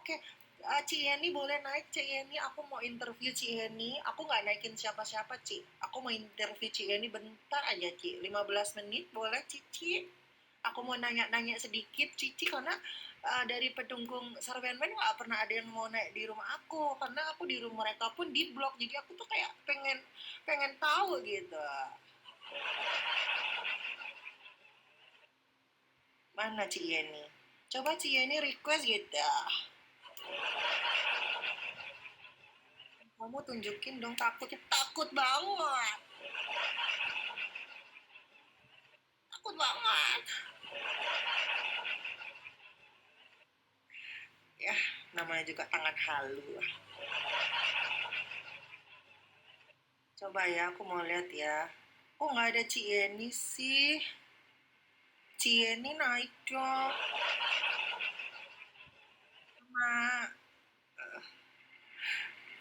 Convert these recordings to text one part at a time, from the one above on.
Oke, Ci Yeni boleh naik, Ci Yeni. Aku mau interview Ci Yeni. Aku nggak naikin siapa-siapa, Ci. Aku mau interview Ci Yeni bentar aja, Ci. 15 menit boleh, Cici? Aku mau nanya-nanya sedikit, Cici, karena dari pendukung Sarwenwen nggak pernah ada yang mau naik di rumah aku. Karena aku di rumah mereka pun di blok. Jadi aku tuh kayak pengen pengen tahu gitu. Mana Ci Yeni? Coba Ci Yeni request gitu. Kamu tunjukin dong, takutnya takut banget. Takut banget. Ya, namanya juga tangan halu. Coba ya, aku mau lihat ya. Kok nggak ada Cieni sih? Cieni naik dong. Sama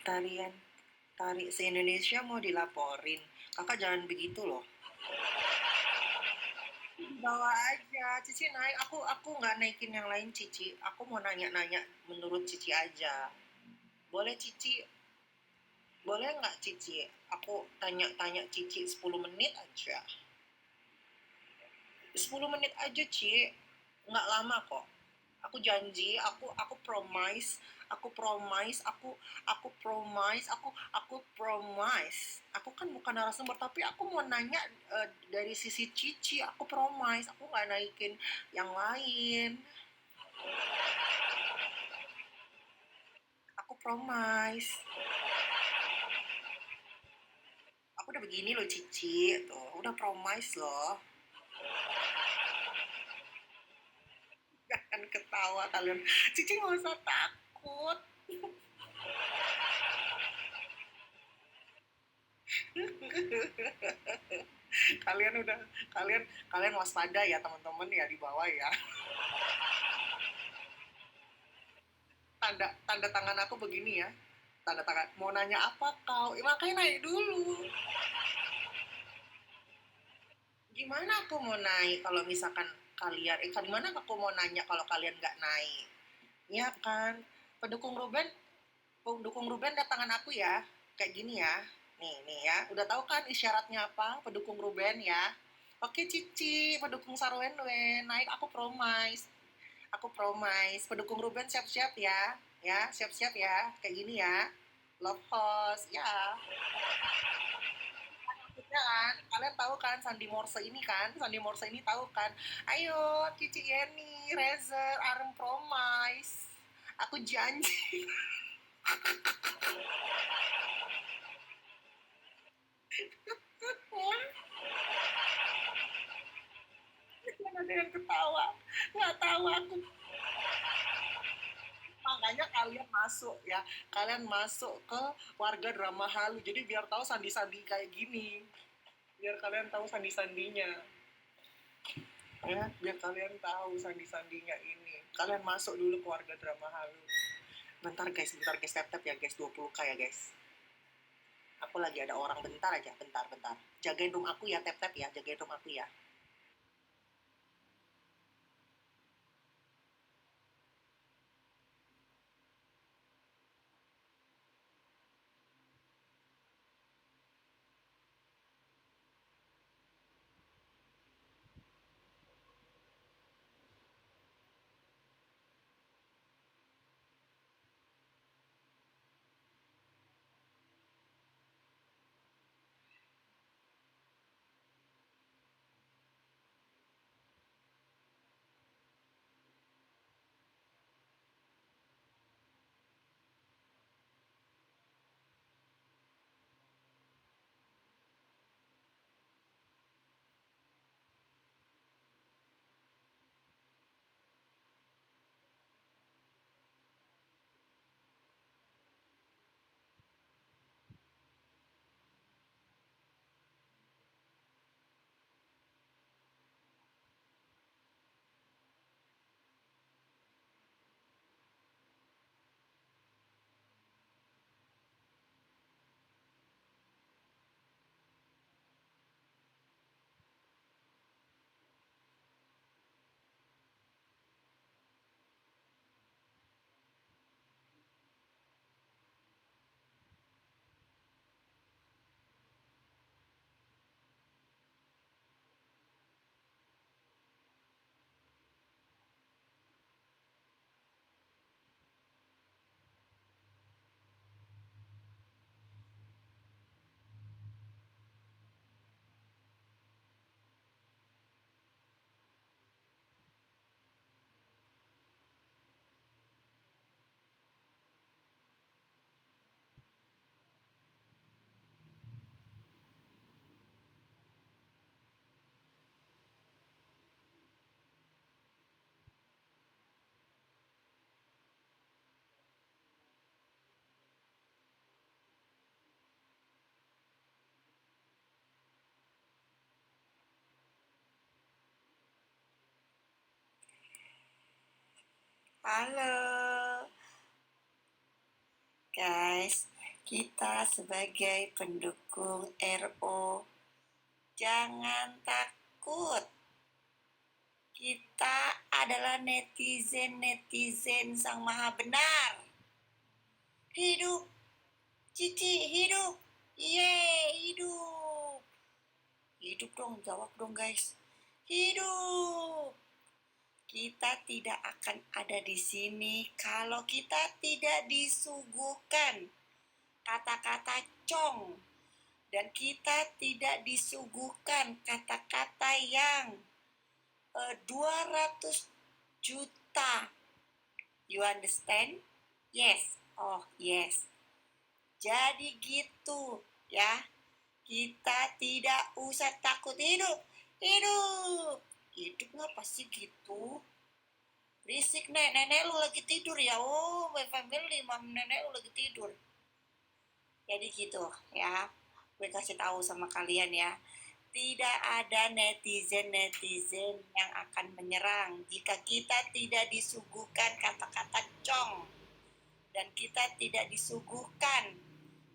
tarian tari se-Indonesia mau dilaporin. Kakak jangan begitu loh. Bawa aja, Cici naik. Aku nggak naikin yang lain, Cici. Aku mau nanya-nanya menurut Cici aja. Boleh Cici? Boleh nggak Cici? Aku tanya-tanya Cici 10 menit aja. 10 menit aja, Ci. Nggak lama kok. Aku janji, aku promise, aku promise, aku promise. Aku kan bukan narasumber, tapi aku mau nanya dari sisi Cici. Aku promise, aku nggak naikin yang lain. Aku promise. Aku udah begini loh Cici, tuh udah promise loh. Jangan ketawa kalian. Cici nggak usah takut. kalian udah kalian kalian waspada ya teman-teman ya di bawah ya. Tanda tangan aku begini ya, tanda tangan mau nanya apa kau, makanya naik dulu. Gimana aku mau naik kalau misalkan kalian gimana aku mau nanya kalau kalian nggak naik, ya kan? Pendukung Ruben lihat tangan aku ya, kayak gini ya. Nih ya, udah tahu kan isyaratnya apa pendukung Ruben ya. Oke Cici, pendukung Sarwenwen naik, aku promise pendukung Ruben siap-siap ya, siap-siap ya, kayak gini ya, love host ya. Maksudnya kan kalian tahu kan Sandi Morse ini tahu kan. Ayo Cici Yeni, Rezer, Arem promise, aku janji. Kan ada yang ketawa, nggak tahu aku. Makanya kalian masuk ya, kalian masuk ke warga drama halu, jadi biar tahu sandi-sandi kayak gini, biar kalian tahu sandi-sandinya ya, biar kalian tahu sandi-sandinya ini. Kalian masuk dulu ke warga drama halu. Bentar guys, tap-tap ya guys, 20k ya guys. Aku lagi ada orang, bentar aja, bentar. Jagain room aku ya, tap-tap ya, jagain room aku ya. Halo guys, kita sebagai pendukung RO jangan takut. Kita adalah netizen sang maha benar. Hidup Cici, hidup. Yeay, hidup. Hidup dong, jawab dong guys. Hidup. Kita tidak akan ada di sini kalau kita tidak disuguhkan kata-kata cong. Dan kita tidak disuguhkan kata-kata yang 200 juta. You understand? Yes. Oh, yes. Jadi gitu ya. Kita tidak usah takut hidup. Hidup. Hidup ngapa sih gitu? Berisik, nenek lu lagi tidur ya. Oh, my family, nenek lu lagi tidur. Jadi gitu ya. Gue kasih tahu sama kalian ya. Tidak ada netizen yang akan menyerang jika kita tidak disuguhkan kata-kata cong. Dan kita tidak disuguhkan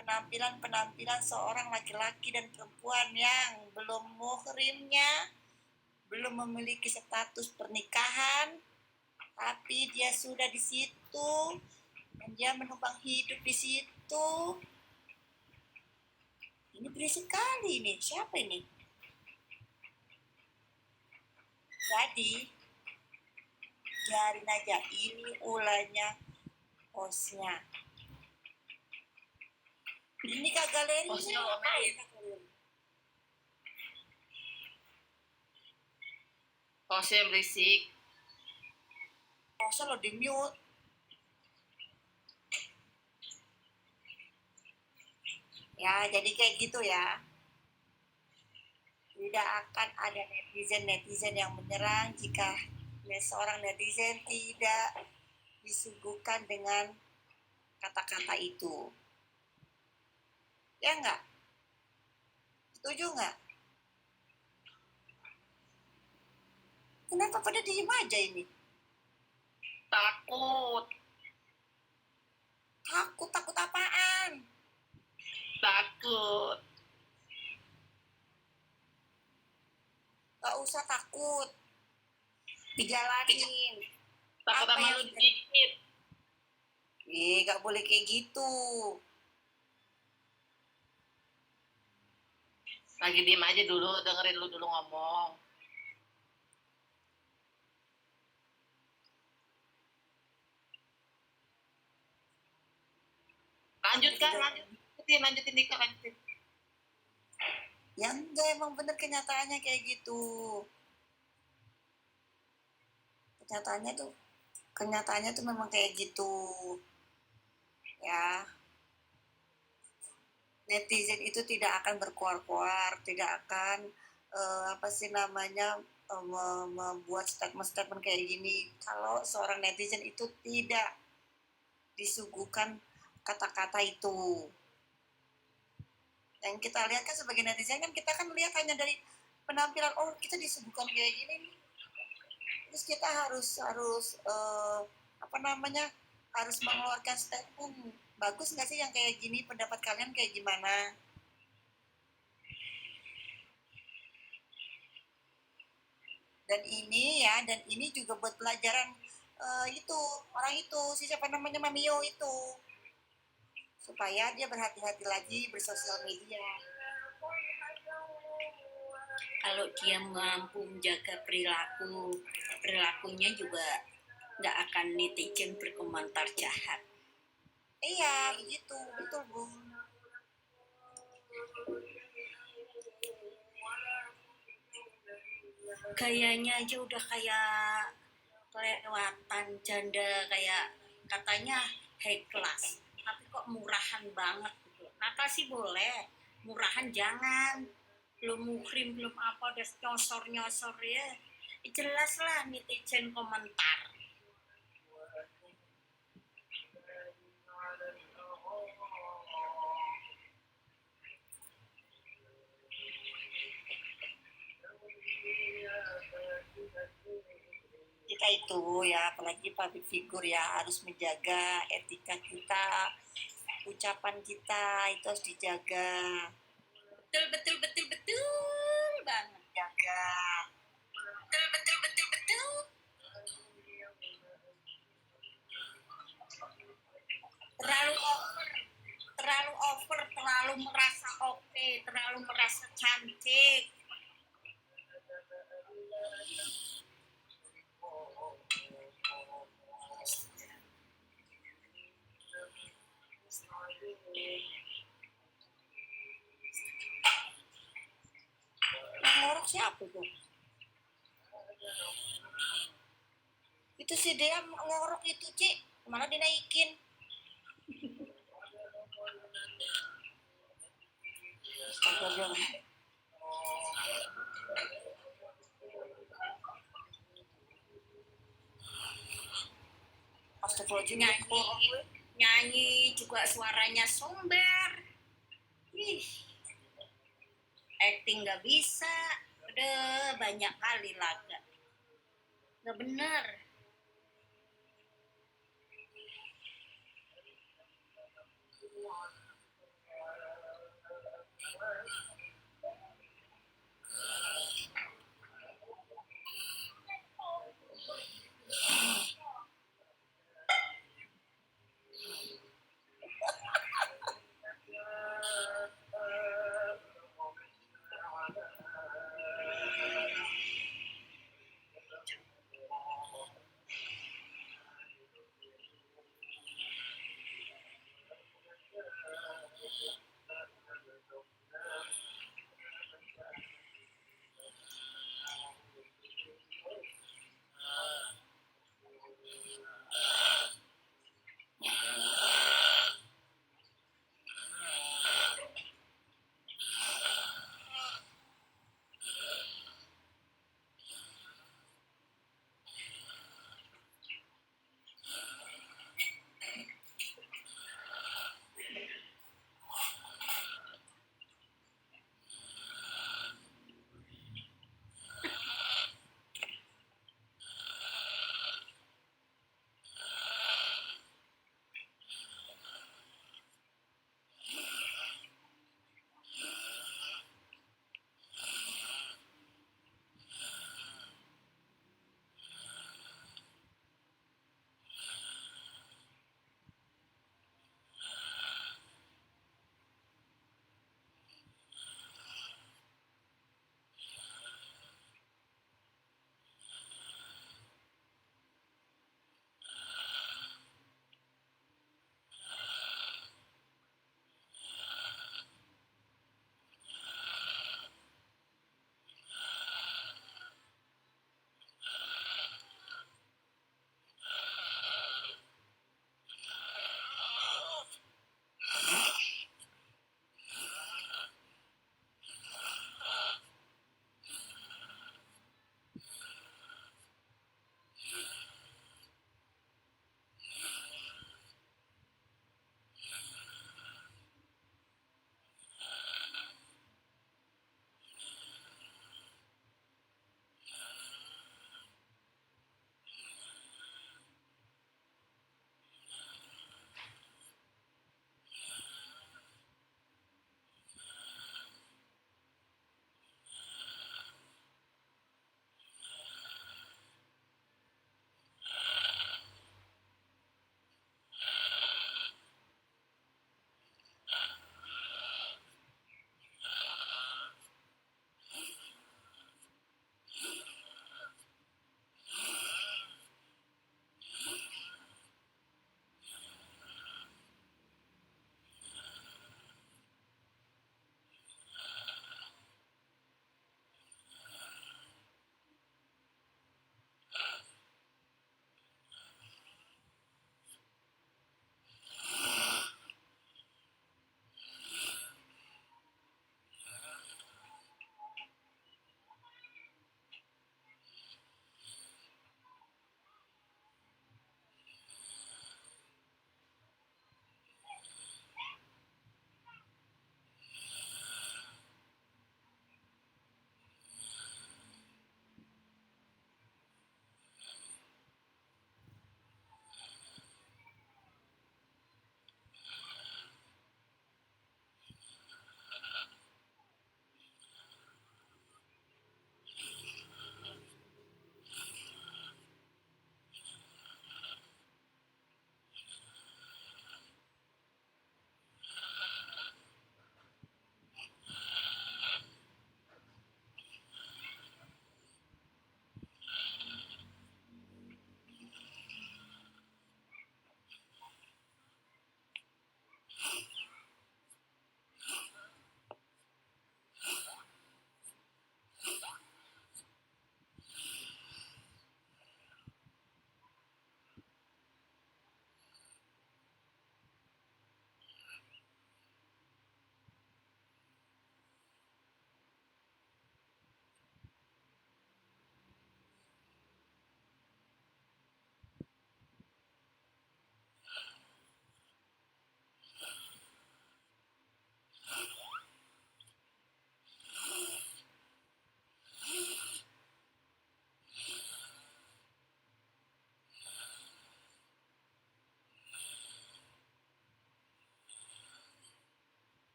penampilan seorang laki-laki dan perempuan yang belum muhrimnya, belum memiliki status pernikahan, tapi dia sudah di situ dan dia menumpang hidup di situ. Ini berisik kali nih, siapa ini? Jadi biarin aja, ini ulahnya hostnya. Ini kak galeri Hostnya ngapain? Hostnya berisik. Hostnya lo di mute. Ya, jadi kayak gitu ya. Tidak akan ada netizen yang menyerang jika seorang netizen tidak disuguhkan dengan kata-kata itu. Ya enggak? Setuju enggak? Kenapa pada diem aja ini? Takut. Takut apaan? Takut. Gak usah takut. Dijalanin. Takut sama lu dikit. Gak boleh kayak gitu. Lagi diem aja dulu, dengerin lu dulu ngomong. Lanjutin Dika, lanjutin. Ya enggak, emang bener kenyataannya kayak gitu. Kenyataannya tuh memang kayak gitu. Ya. Netizen itu tidak akan berkuar-kuar, tidak akan membuat statement-statement kayak gini kalau seorang netizen itu tidak disuguhkan kata-kata itu. Yang kita lihat kan sebagai netizen kan kita kan lihat hanya dari penampilan, oh kita disuguhkan kayak gini nih, terus kita harus harus mengeluarkan statement. Bagus nggak sih yang kayak gini? Pendapat kalian kayak gimana? Dan ini juga buat pelajaran orang itu siapa namanya Mamio itu, supaya dia berhati-hati lagi bersosial media. Kalau dia mampu menjaga perilakunya juga nggak akan netizen berkomentar jahat. Iya begitu, betul Bu. Gayanya aja udah kayak kelewatan janda, kayak katanya high class, tapi kok murahan banget gitu. Nakal sih boleh, murahan jangan. Belum muhrim, belum apa, udah nyosor ya. Jelas lah netizen komentar. Kita itu ya, apalagi public figure ya, harus menjaga etika kita, ucapan kita itu harus dijaga. Betul betul betul betul banget, jaga. Betul betul betul betul. Terlalu over, terlalu merasa oke, terlalu merasa cantik. Yang ngorok siapa tuh? Itu si dia ngorok itu, Cik. Kemana dinaikin? Astagfirullah. Astagfirullah. Nyanyi juga suaranya somber. Ih, acting gak bisa. Udah banyak kali laga. Gak bener.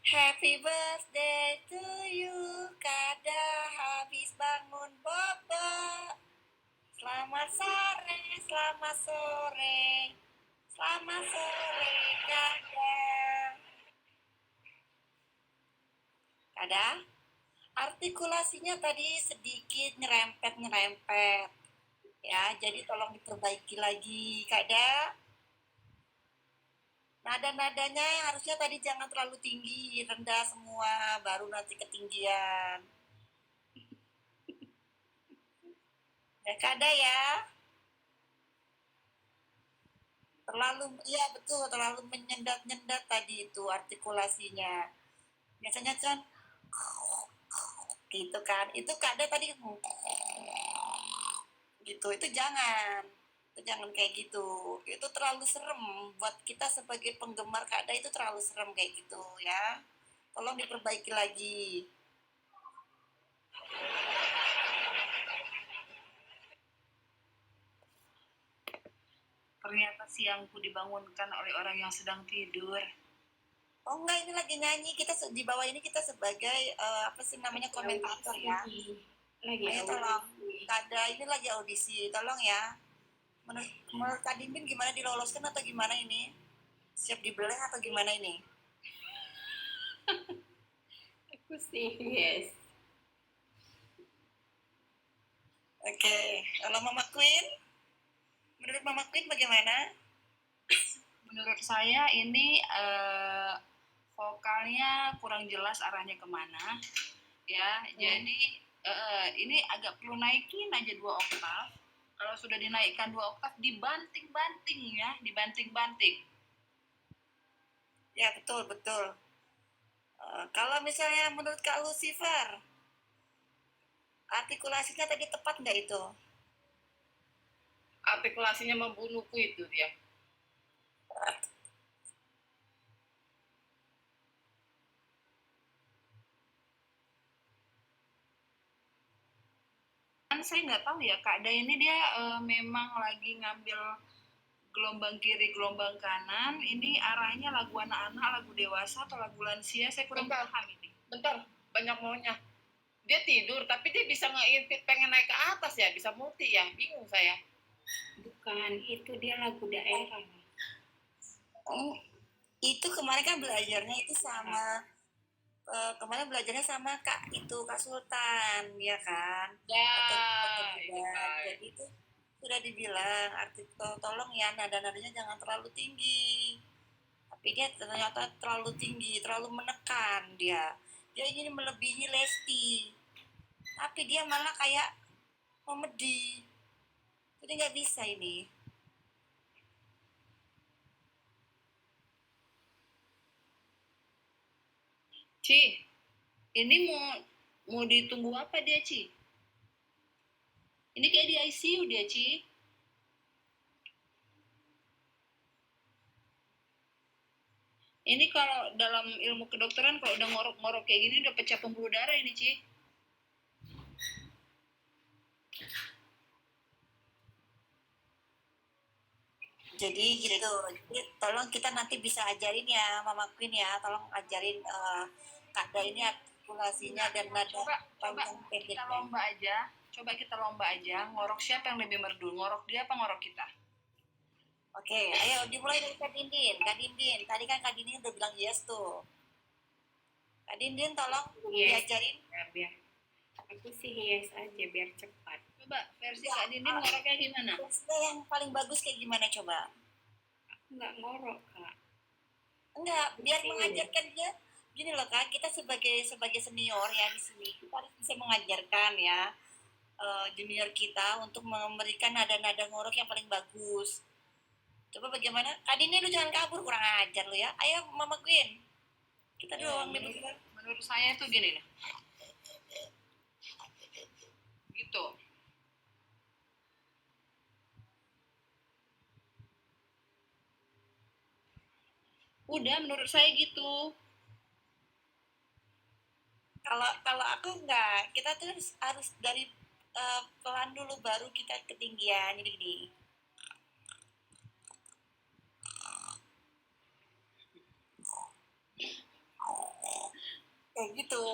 Happy birthday to you, Kada habis bangun bobo. Selamat sore, selamat sore, selamat sore, Kada. Kada, artikulasinya tadi sedikit nyerempet-nyerempet. Ya, jadi tolong diperbaiki lagi, Kada. Nada-nadanya harusnya tadi jangan terlalu tinggi, rendah semua, baru nanti ketinggian. Ya, Kada ya. Terlalu, iya betul, terlalu menyendat-nyendat tadi itu artikulasinya. Biasanya kan gitu kan, itu Kada tadi gitu, itu jangan kayak gitu, itu terlalu serem buat kita sebagai penggemar Kada, itu terlalu serem kayak gitu ya, tolong diperbaiki lagi. Ternyata siangku dibangunkan oleh orang yang sedang tidur. Oh enggak, ini lagi nyanyi, kita di bawah ini kita sebagai apa sih namanya, komentator ya. Lagi Ayo tolong, Kada ini lagi audisi, tolong ya. Menurut Kak Dimbin gimana, diloloskan atau gimana ini? Siap dibeleh atau gimana ini? Aku sih yes. Oke, kalau Mama Queen, menurut Mama Queen bagaimana? Menurut saya ini vokalnya kurang jelas arahnya kemana, ya. Jadi ini agak perlu naikin aja 2 oktav. Kalau sudah dinaikkan 2 oktav, dibanting-banting ya, dibanting-banting. Ya betul. Kalau misalnya menurut Kak Lucifer, artikulasinya tadi tepat nggak itu? Artikulasinya membunuhku itu dia. Kan saya nggak tahu ya, Kak Da ini dia memang lagi ngambil gelombang kiri, gelombang kanan. Ini arahnya lagu anak-anak, lagu dewasa, atau lagu lansia, saya kurang paham ini. Bentar, banyak maunya. Dia tidur, tapi dia bisa ngeintip pengen naik ke atas ya, bisa multi ya, bingung saya. Bukan, itu dia lagu daerah. Itu kemarin kan belajarnya itu sama kemarin belajarnya sama Kak Sultan, ya kan? Ya, Jadi itu sudah dibilang tolong ya nada-nadanya jangan terlalu tinggi. Tapi dia ternyata terlalu tinggi, terlalu menekan dia. Dia ingin melebihi Lesti. Tapi dia malah kayak memedi. Jadi nggak bisa ini. Ci, ini mau ditunggu apa dia, Ci? Ini kayak di ICU dia, Ci. Ini kalau dalam ilmu kedokteran, kalau udah ngorok-ngorok kayak gini, udah pecah pembuluh darah ini, Ci. Jadi gitu. Jadi tolong kita nanti bisa ajarin ya Mama Queen ya, tolong ajarin Kak Da ini artikulasinya dan nada panjang pendek. Coba kita lomba aja, ngorok siapa yang lebih merdu, ngorok dia apa ngorok kita? Oke, ayo dimulai dari Kak Dindin. Tadi kan Kak Dindin udah bilang yes tuh. Kak Dindin tolong diajarin. Ya, biar aku sih yes aja biar cepat. Coba versi Kak Dindin ngoroknya gimana? Versinya yang paling bagus kayak gimana coba? Aku nggak ngorok, Kak. Enggak, biar mengajarkan dia. Gini loh Kak, kita sebagai senior ya di sini, kita harus bisa mengajarkan ya junior kita untuk memberikan nada-nada ngorok yang paling bagus. Coba bagaimana? Kak Dindin lu jangan kabur, kurang ajar lu ya. Ayo Mama Queen. Kita doang menurut saya tuh gini nih. Gitu. Udah, menurut saya gitu. Kalau aku enggak, kita tuh harus dari pelan dulu baru kita ketinggian gini. kayak gitu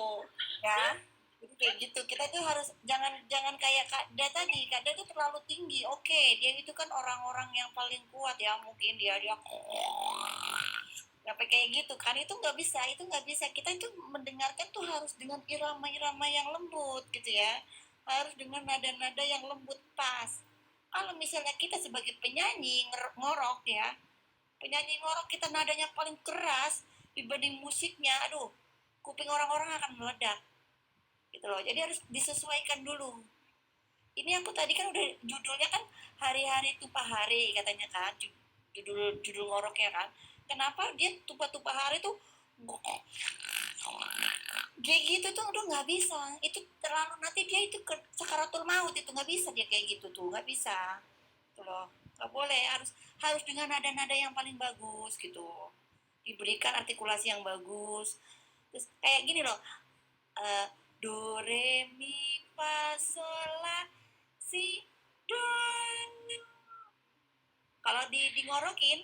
ya. Jadi kayak gitu, kita tuh harus jangan kayak Kak Da tadi. Kak Da tuh terlalu tinggi. Oke, dia itu kan orang-orang yang paling kuat ya, mungkin dia sampai kayak gitu kan, itu nggak bisa. Kita itu mendengarkan tuh harus dengan irama-irama yang lembut gitu ya, harus dengan nada-nada yang lembut pas. Kalau misalnya kita sebagai penyanyi ngorok ya, penyanyi ngorok kita nadanya paling keras dibanding musiknya, aduh, kuping orang-orang akan meledak gitu loh. Jadi harus disesuaikan dulu. Ini aku tadi kan udah judulnya kan hari-hari tumpah hari katanya kan, judul ngoroknya kan. Kenapa dia tumpah-tumpah hari tuh kayak gitu tuh udah nggak bisa. Itu terlalu, nanti dia itu ke sakaratul maut, itu nggak bisa dia kayak gitu tuh, nggak bisa. Gitu loh. Nggak boleh, harus dengan nada-nada yang paling bagus gitu. Diberikan artikulasi yang bagus. Terus kayak gini loh. Do re mi fa sol la si do. Kalau di ngorokin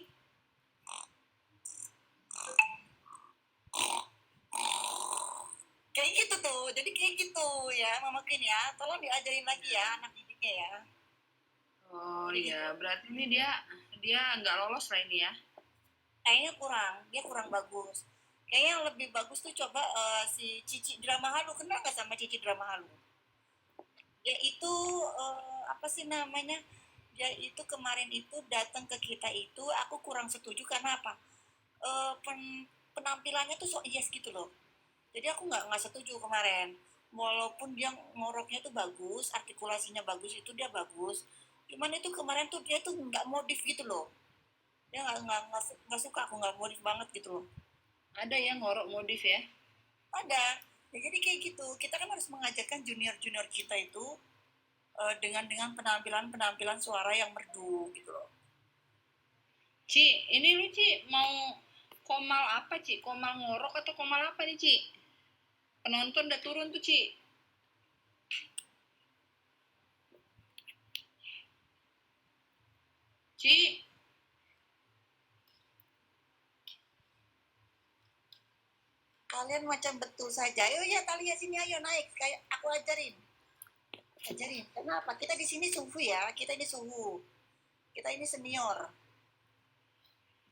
kayak gitu tuh, jadi kayak gitu ya Mama Queen ya, tolong diajarin lagi ya anak didiknya ya. Oh iya, berarti ini dia nggak lolos lah ini ya. Kayaknya dia kurang bagus. Kayaknya yang lebih bagus tuh coba si Cici Drama Halu. Kenal gak sama Cici Drama Halu? Dia itu apa sih namanya? Dia itu kemarin itu datang ke kita itu, aku kurang setuju karena apa? Penampilannya tuh so yes gitu loh. Jadi aku nggak setuju kemarin. Walaupun dia ngoroknya tuh bagus, artikulasinya bagus, itu dia bagus. Cuman itu kemarin tuh dia tuh nggak modif gitu loh. Dia nggak suka, aku nggak modif banget gitu loh. Ada yang ngorok modif ya? Ada. Ya, jadi kayak gitu. Kita kan harus mengajarkan junior-junior kita itu dengan penampilan suara yang merdu gitu loh. Ci, ini lu Ci mau komal apa Ci? Komal ngorok atau komal apa nih Ci? Penonton udah turun tuh Ci. Ci, Kalian macam betul saja. Ayo ya Talia sini, ayo naik. Kayak aku ajarin. Kenapa? Kita di sini suhu ya. Kita ini suhu. Kita ini senior.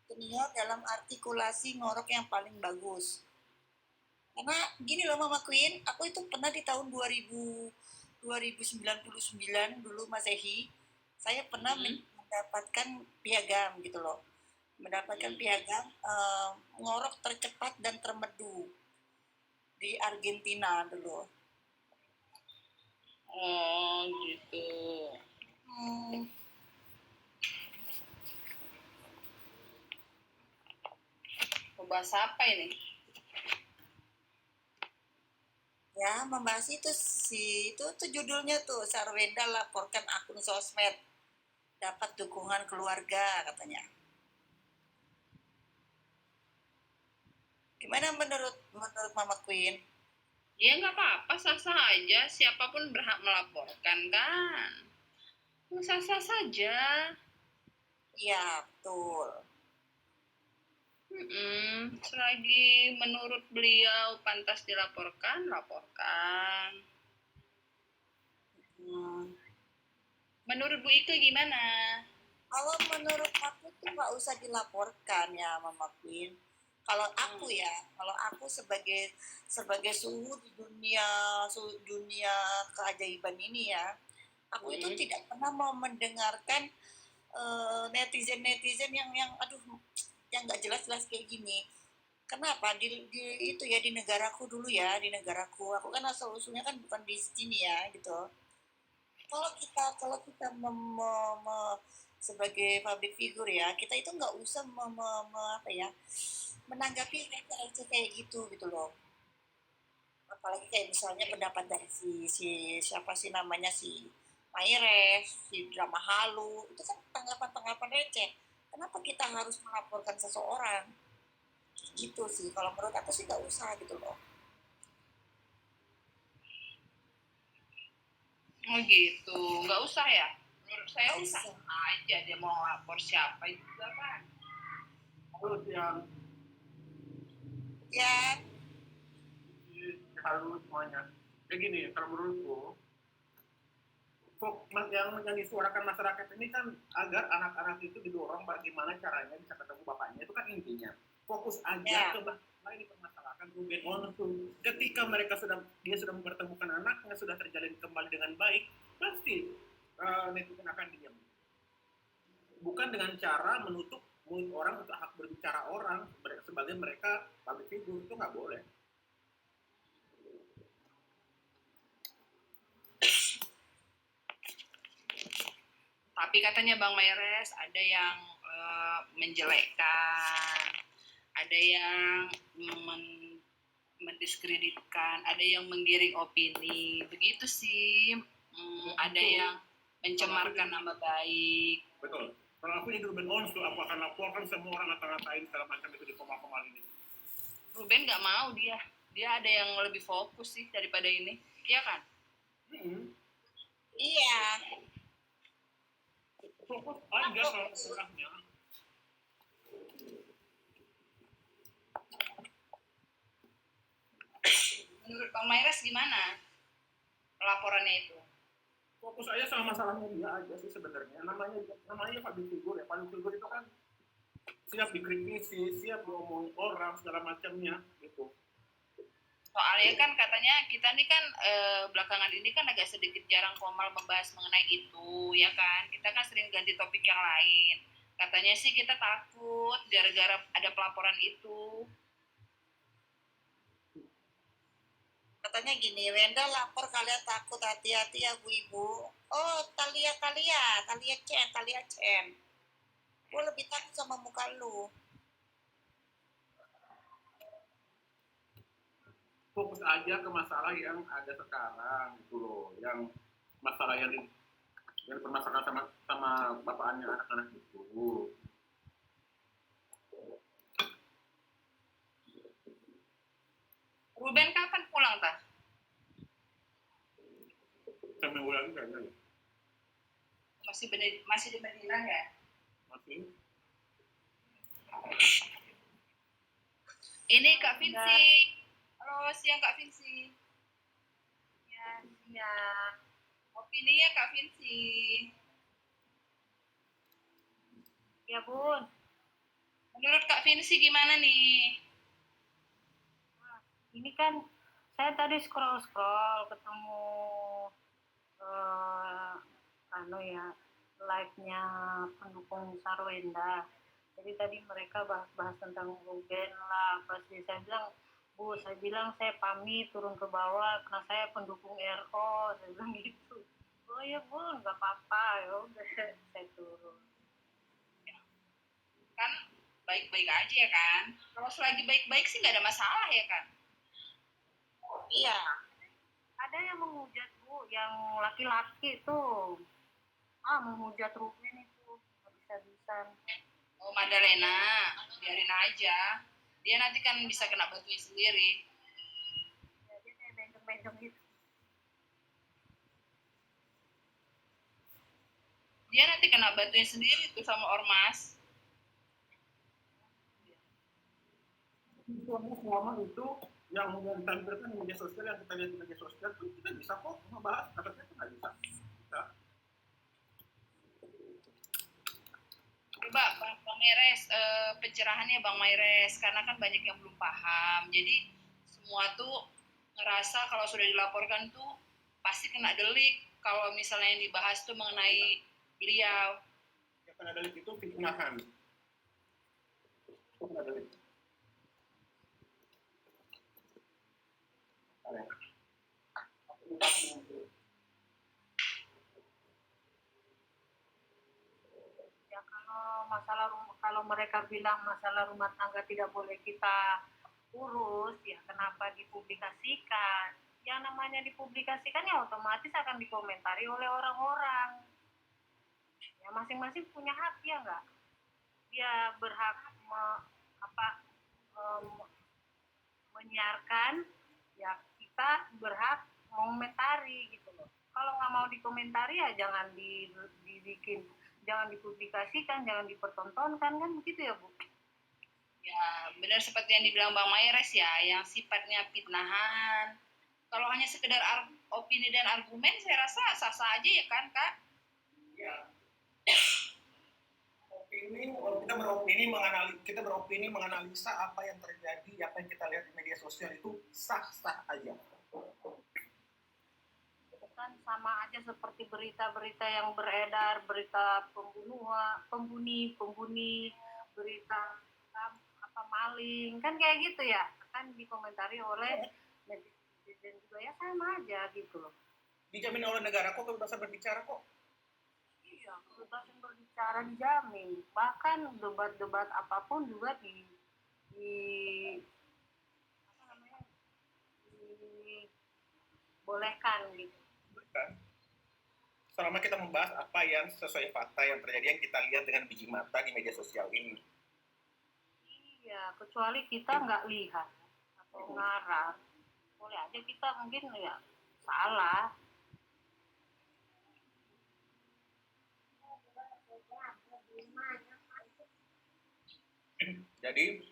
Senior dalam artikulasi ngorok yang paling bagus. Karena gini loh Mama Queen, aku itu pernah di tahun 2099 dulu Masehi, saya pernah mendapatkan piagam gitu loh. Mendapatkan piagam ngorok tercepat dan termerdu di Argentina dulu. oh gitu. Bahas apa ini? Ya, membahas itu itu tuh judulnya tuh, Sarwenda laporkan akun sosmed dapat dukungan keluarga katanya. Gimana menurut Mama Queen? Ya nggak apa-apa, sah-sah aja. Siapapun berhak melaporkan kan. Sah-sah saja. Iya, betul. Selagi menurut beliau pantas dilaporkan, laporkan. Menurut Bu Ike gimana? Kalau menurut aku tuh nggak usah dilaporkan ya Mama Queen. Kalau aku ya, kalau aku sebagai suhu di dunia keajaiban ini ya, aku itu tidak pernah mau mendengarkan netizen yang aduh, yang nggak jelas kayak gini. Kenapa itu ya di negaraku dulu ya, di negaraku aku kan asal usulnya kan bukan di sini ya gitu. Kalau kita sebagai public figure ya, kita itu nggak usah apa ya, menanggapi receh kayak gitu loh. Apalagi kayak misalnya pendapat dari si siapa sih namanya, si Maires, si Drama Halu, itu kan tanggapan receh. Kenapa kita harus melaporkan seseorang? Gitu sih, kalau menurut aku sih nggak usah gitu loh. Oh gitu, nggak usah ya? Menurut saya Nggak sah usah. aja dia mau lapor siapa juga kan. Kalau yang Ya, halo semuanya. Kayak gini, kalau menurutku, yang disuarakan masyarakat ini kan agar anak-anak itu didorong bagaimana caranya bisa ketemu bapaknya, itu kan intinya. Fokus aja ke lain dipermasalahkan Ruben Onsu. Ketika dia sudah mempertemukan anaknya, sudah terjalin kembali dengan baik, pasti netizen akan diam. Bukan dengan cara menutup mulut orang untuk hak berbicara orang sebagai mereka public figure, itu nggak boleh. Tapi katanya Bang Mayres ada yang menjelekkan, ada yang mendiskreditkan, ada yang menggiring opini, begitu sih. Ada yang mencemarkan nama baik. Betul. Kalau aku jadi Ruben Onsu, aku akan laporkan semua orang ngata-ngatain segala macam itu di komal-komal ini. Ruben nggak mau dia ada yang lebih fokus sih daripada ini, iya kan? Iya. Fokus aja kalau orangnya. Menurut Bang Mayres gimana laporannya itu? Fokus aja sama masalahnya dia aja sih sebenarnya. Namanya public figure ya. Public figure itu kan siap dikritisi, siap diomongin orang segala macamnya gitu. Soalnya kan katanya kita nih kan belakangan ini kan agak sedikit jarang formal membahas mengenai itu, ya kan? Kita kan sering ganti topik yang lain. Katanya sih kita takut gara-gara ada pelaporan itu. Katanya gini, Wenda lapor kalian takut, hati-hati ya Bu Ibu. Oh, Talia Chen. Gue lebih takut sama muka lu. Fokus aja ke masalah yang ada sekarang gitu loh, yang masalah yang dipermasalahkan sama bapaknya anak-anak itu. Ruben kapan pulang tah? Sampai bulan kayaknya. Masih di Medina ya? Masih. Ini Kak Vinci. Halo, siang Kak Vinci. Ya, siang. Opininya Kak Vinci. Ya Bun, Menurut Kak Vinci gimana nih? ini kan saya tadi scroll ketemu live-nya pendukung Sarwenda. Jadi tadi mereka bahas tentang Ruben lah. Pasti saya bilang saya pamit turun ke bawah karena saya pendukung RO. Saya bilang gitu. Oh ya Bun, nggak apa-apa, ya udah saya turun. Kan baik-baik aja ya kan? Kalau selagi baik-baik sih nggak ada masalah ya kan? Iya. Ada yang menghujat Bu, yang laki-laki tuh. Menghujat Ruben itu habis-habisan. Oh, Madalena, biarin aja. Dia nanti kan bisa kena batunya sendiri. Ya, dia kayak benteng-benteng gitu. Dia nanti kena batunya sendiri tuh sama ormas. Selama itu yang ditampilkan di media sosial, yang kita lihat di media sosial tuh kita bisa kok membahas, katanya itu nggak bisa. Coba Bang Mayres, pencerahannya Bang Mayres, karena kan banyak yang belum paham. Jadi semua tuh ngerasa kalau sudah dilaporkan tuh pasti kena delik. Kalau misalnya yang dibahas tuh mengenai beliau. Yang kena delik itu fitnahan. Itu kena delik. Ya kalau mereka bilang masalah rumah tangga tidak boleh kita urus, ya kenapa dipublikasikan? Yang namanya dipublikasikan ya otomatis akan dikomentari oleh orang-orang. Ya masing-masing punya hak ya nggak? Dia berhak menyiarkan, ya kita berhak mengomentari gitu loh. Kalau nggak mau dikomentari ya jangan dibikin, jangan dipublikasikan, jangan dipertontonkan, kan begitu ya Bu? Ya benar seperti yang dibilang Bang Mayres ya, yang sifatnya fitnahan, Kalau hanya sekedar opini dan argumen, saya rasa sah-sah aja ya kan, Kak? Ya. Kita beropini menganalisa apa yang terjadi, apa yang kita lihat di media sosial itu sah-sah aja. Kan sama aja seperti berita-berita yang beredar, berita pembuni, berita apa maling, kan kayak gitu ya, kan dikomentari oleh netizen juga, ya sama aja gitu loh. Dijamin oleh negara kok kebebasan berbicara kok. Iya, kebebasan berbicara dijamin. Bahkan debat-debat apapun juga apa namanya, dibolehkan gitu. Selama kita membahas apa yang sesuai fakta yang terjadi, yang kita lihat dengan biji mata di media sosial ini. Iya, kecuali kita nggak lihat atau ngarang, boleh aja kita mungkin ya salah. Jadi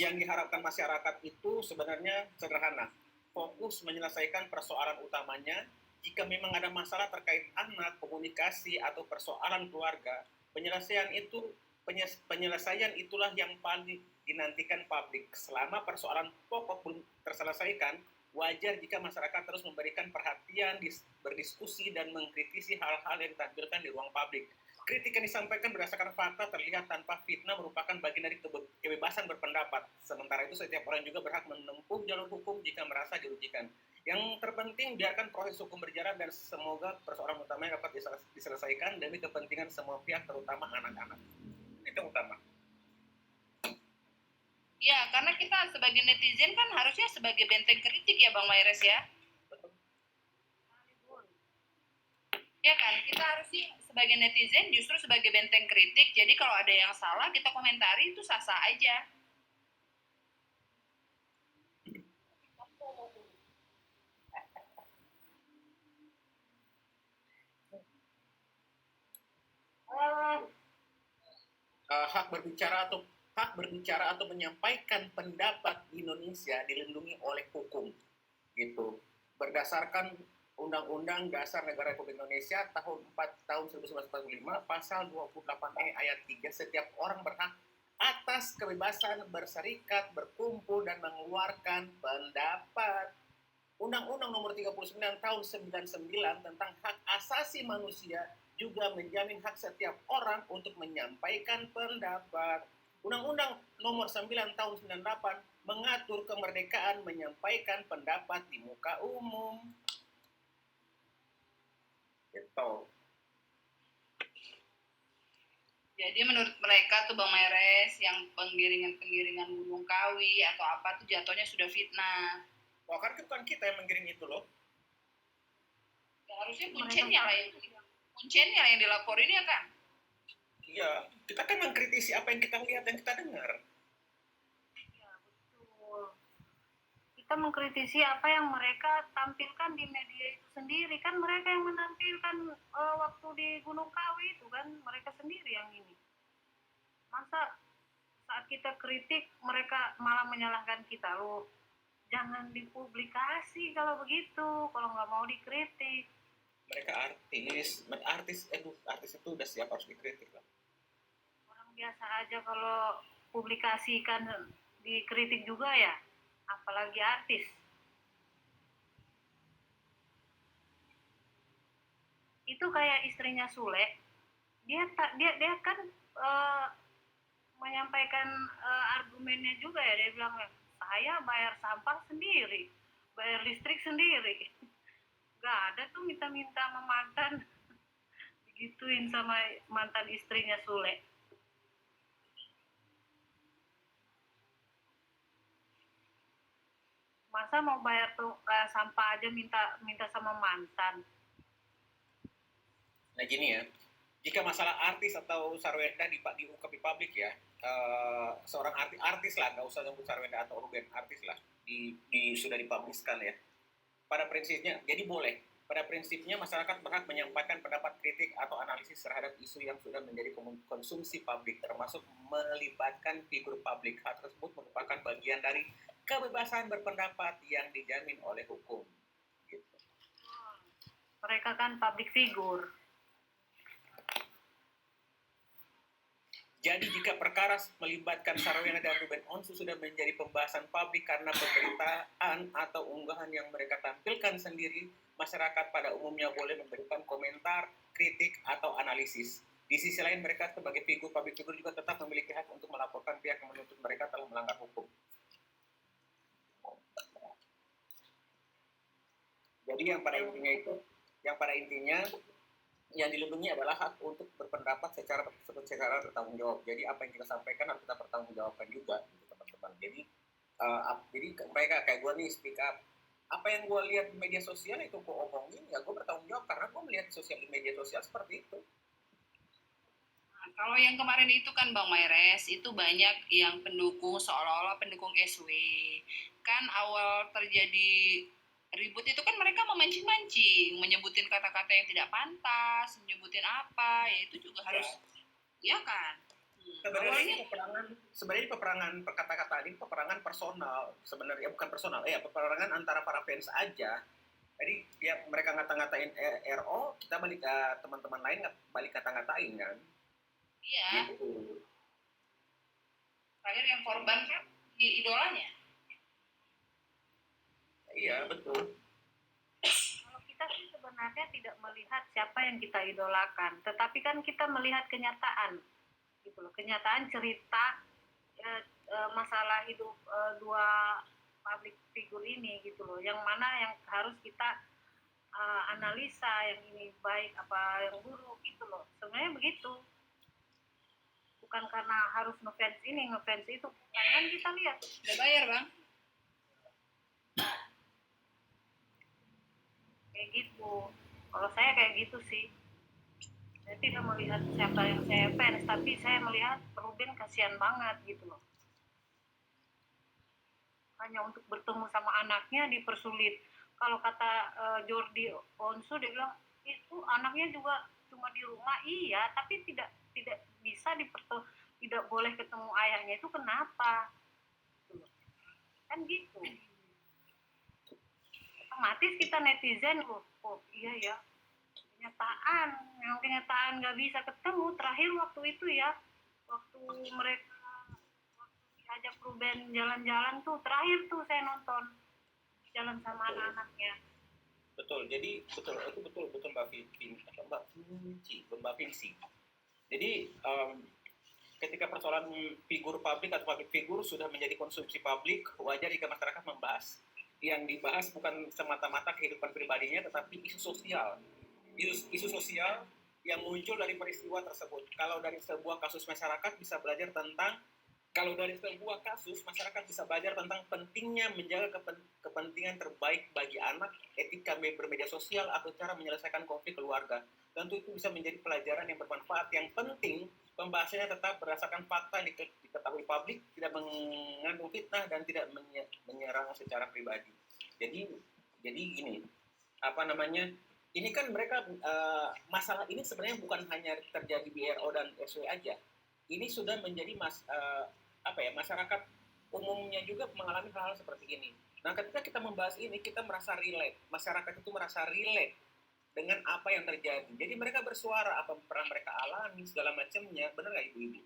yang diharapkan masyarakat itu sebenarnya sederhana, fokus menyelesaikan persoalan utamanya. Jika memang ada masalah terkait anak, komunikasi, atau persoalan keluarga, penyelesaian itulah yang paling dinantikan publik. Selama persoalan pokok belum terselesaikan, wajar jika masyarakat terus memberikan perhatian, berdiskusi, dan mengkritisi hal-hal yang ditampilkan di ruang publik. Kritik yang disampaikan berdasarkan fakta, terlihat tanpa fitnah, merupakan bagian dari kebebasan berpendapat. Sementara itu, setiap orang juga berhak menempuh jalur hukum jika merasa dirugikan. Yang terpenting, biarkan proses hukum berjalan dan semoga persoalan utamanya dapat diselesaikan demi kepentingan semua pihak, terutama anak-anak. Itu utama. Ya, karena kita sebagai netizen kan harusnya sebagai benteng kritik ya Bang Mayres ya. Ya kan, kita harusnya sebagai netizen justru sebagai benteng kritik. Jadi kalau ada yang salah kita komentari itu sah-sah aja. Hak berbicara atau menyampaikan pendapat di Indonesia dilindungi oleh hukum, gitu. Berdasarkan Undang-Undang Dasar Negara Republik Indonesia tahun 1945 pasal 28E ayat 3, setiap orang berhak atas kebebasan berserikat, berkumpul, dan mengeluarkan pendapat. Undang-Undang Nomor 39 Tahun 99 tentang Hak Asasi Manusia juga menjamin hak setiap orang untuk menyampaikan pendapat. Undang-Undang Nomor 9 Tahun 98 mengatur kemerdekaan menyampaikan pendapat di muka umum. Gitu. Jadi menurut mereka tuh Bang Mayres yang penggiringan Gunung Kawi atau apa tuh jatuhnya sudah fitnah. Wah, kan bukan kita yang menggiring itu loh. Ya, harusnya kuncennya lah yang dilaporin ya kan? Iya, kita kan mengkritisi apa yang kita lihat dan kita dengar. Iya, betul. Kita mengkritisi apa yang mereka tampilkan di media itu sendiri. Kan mereka yang menampilkan waktu di Gunung Kawi itu kan mereka sendiri yang ini. Masa saat kita kritik mereka malah menyalahkan kita loh. Jangan dipublikasi kalau begitu, kalau nggak mau dikritik. Mereka artis itu udah siap harus dikritik lah. Orang biasa aja kalau publikasikan dikritik juga ya, apalagi artis. Itu kayak istrinya Sule, dia kan menyampaikan argumennya juga ya, dia bilang saya bayar sampah sendiri, bayar listrik sendiri, nggak ada tuh minta-minta sama mantan, digituin sama mantan istrinya Sule. Masa mau bayar tuh sampah aja minta sama mantan. Nah gini ya, jika masalah artis atau Sarwenda diungkap di publik ya, seorang artis lah, nggak usah nyebut Sarwenda atau Ruben, artis lah, sudah dipubliskan ya. Pada prinsipnya, jadi boleh. Pada prinsipnya masyarakat berhak menyampaikan pendapat kritik atau analisis terhadap isu yang sudah menjadi konsumsi publik, termasuk melibatkan figur publik. Hal tersebut merupakan bagian dari kebebasan berpendapat yang dijamin oleh hukum. Gitu. Mereka kan public figure. Jadi jika perkara melibatkan Sarawena dan Ruben Onsu sudah menjadi pembahasan publik karena pemberitaan atau unggahan yang mereka tampilkan sendiri, masyarakat pada umumnya boleh memberikan komentar, kritik, atau analisis. Di sisi lain, mereka sebagai public figure juga tetap memiliki hak untuk melaporkan pihak yang menuntut mereka telah melanggar hukum. Jadi yang pada intinya yang dilindungi adalah hak untuk berpendapat secara bertanggung jawab. Jadi apa yang kita sampaikan harus kita pertanggungjawabkan juga, gitu, teman-teman. Jadi mereka kayak gue nih speak up. Apa yang gue lihat di media sosial itu gue omongin, ya gue bertanggung jawab karena gue melihat di media sosial seperti itu. Nah, kalau yang kemarin itu kan Bang Maires, itu banyak yang pendukung seolah-olah pendukung SW. Kan awal terjadi ribut itu kan mereka memancing-mancing, menyebutin kata-kata yang tidak pantas, menyebutin apa, ya itu juga harus, ya kan? Sebenarnya peperangan kata-kata ini peperangan personal, sebenarnya bukan personal, peperangan antara para fans aja. Jadi ya mereka ngata-ngatain RO, kita balik teman-teman lain balik kata-ngatain kan? Iya. Gitu. Terakhir yang korban kan idolanya. Iya, betul. Kalau kita sih sebenarnya tidak melihat siapa yang kita idolakan, tetapi kan kita melihat kenyataan, gitu loh. Kenyataan cerita masalah hidup dua public figure ini, gitu loh. Yang mana yang harus kita analisa, yang ini baik apa yang buruk, gitu loh. Sebenarnya begitu. Bukan karena harus ngefans ini, ngefans itu. Kan kita lihat. Udah bayar, Bang? Kayak gitu. Kalau saya kayak gitu sih. Saya tidak melihat siapa yang saya fans, tapi saya melihat Ruben kasihan banget gitu loh. Hanya untuk bertemu sama anaknya dipersulit. Kalau kata Jordi Onsu, dia bilang itu anaknya juga cuma di rumah, iya, tapi tidak bisa tidak boleh ketemu ayahnya, itu kenapa? Kan gitu. Otomatis kita netizen, oh iya ya, kenyataan nggak bisa ketemu. Terakhir waktu itu ya, waktu mereka diajak Ruben jalan-jalan tuh, terakhir tuh saya nonton jalan sama anak-anaknya. Betul, jadi betul Mbak Vinci. Jadi ketika persoalan figur publik atau public figure sudah menjadi konsumsi publik, wajar jika masyarakat membahas. Yang dibahas bukan semata-mata kehidupan pribadinya, tetapi isu sosial yang muncul dari peristiwa tersebut. Kalau dari sebuah kasus masyarakat bisa belajar tentang pentingnya menjaga kepentingan terbaik bagi anak, etika bermedia sosial, atau cara menyelesaikan konflik keluarga. Tentu itu bisa menjadi pelajaran yang bermanfaat. Yang penting, pembahasannya tetap berdasarkan fakta yang diketahui publik, tidak mengandung fitnah, dan tidak menyerang secara pribadi. Jadi gini, ini kan mereka masalah ini sebenarnya bukan hanya terjadi di RO dan SW aja. Ini sudah menjadi masyarakat umumnya juga mengalami hal-hal seperti ini. Nah, ketika kita membahas ini, kita merasa relate. Masyarakat itu merasa relate dengan apa yang terjadi. Jadi mereka bersuara apa yang pernah mereka alami, segala macamnya. Benar nggak ibu-ibu?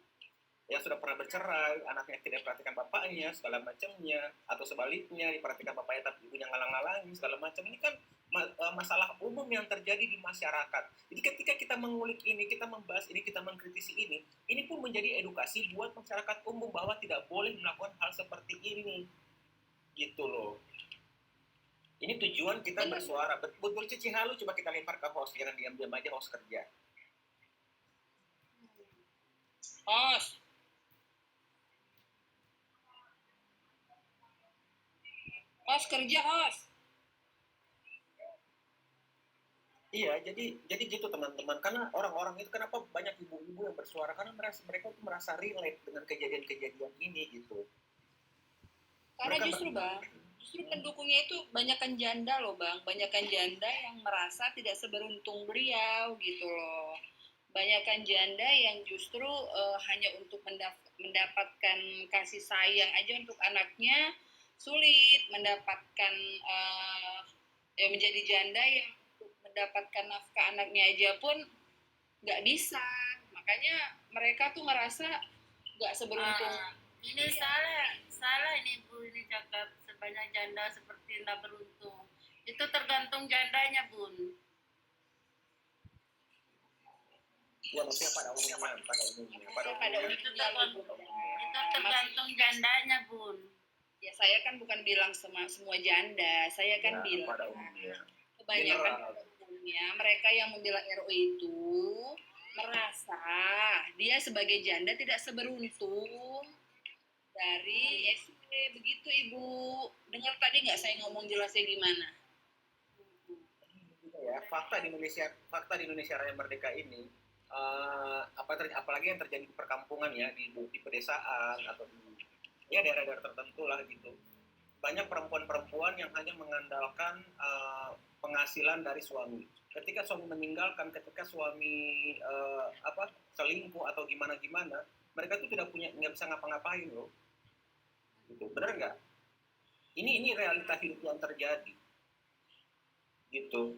Yang sudah pernah bercerai, anaknya tidak perhatikan bapaknya, segala macamnya. Atau sebaliknya, diperhatikan bapaknya tapi ibunya ngalang-ngalangi, segala macam. Ini kan masalah umum yang terjadi di masyarakat. Jadi ketika kita mengulik ini, kita membahas ini, kita mengkritisi ini pun menjadi edukasi buat masyarakat umum bahwa tidak boleh melakukan hal seperti ini. Gitu loh. Ini tujuan kita bersuara. Betul Cici halu, coba kita lempar ke host, jangan diam-diam aja host kerja. Host. Host kerja, host. Iya, jadi gitu teman-teman. Karena orang-orang itu kenapa banyak ibu-ibu yang bersuara, karena mereka tuh merasa relate dengan kejadian-kejadian ini gitu. Karena justru pendukungnya itu banyakkan janda loh Bang, banyakkan janda yang merasa tidak seberuntung beliau gitu loh. Banyakkan janda yang justru hanya untuk mendapatkan kasih sayang aja untuk anaknya, sulit mendapatkan ya menjadi janda yang mendapatkan nafkah anaknya aja pun nggak bisa. Makanya mereka tuh ngerasa nggak seberuntung. Ini salah ini Bu, ini cakap sebanyak janda seperti nggak beruntung. Itu tergantung jandanya Bun. Ya maksudnya pada umumnya. Itu tergantung jandanya Bun. Ya saya kan bukan bilang semua janda, saya kan bilang pada umumnya. kebanyakan pada umumnya mereka yang membela RO itu merasa dia sebagai janda tidak seberuntung dari SP. Begitu Ibu. Dengar tadi nggak saya ngomong jelasnya gimana? Ya, fakta di Indonesia Raya Merdeka ini apalagi yang terjadi di perkampungan ya, di pedesaan atau di ya daerah-daerah tertentu lah gitu. Banyak perempuan-perempuan yang hanya mengandalkan penghasilan dari suami. Ketika suami meninggalkan, ketika suami selingkuh atau gimana-gimana, mereka tuh nggak bisa ngapa-ngapain loh. Gitu. Benar nggak? Ini realita hidup yang terjadi. Gitu.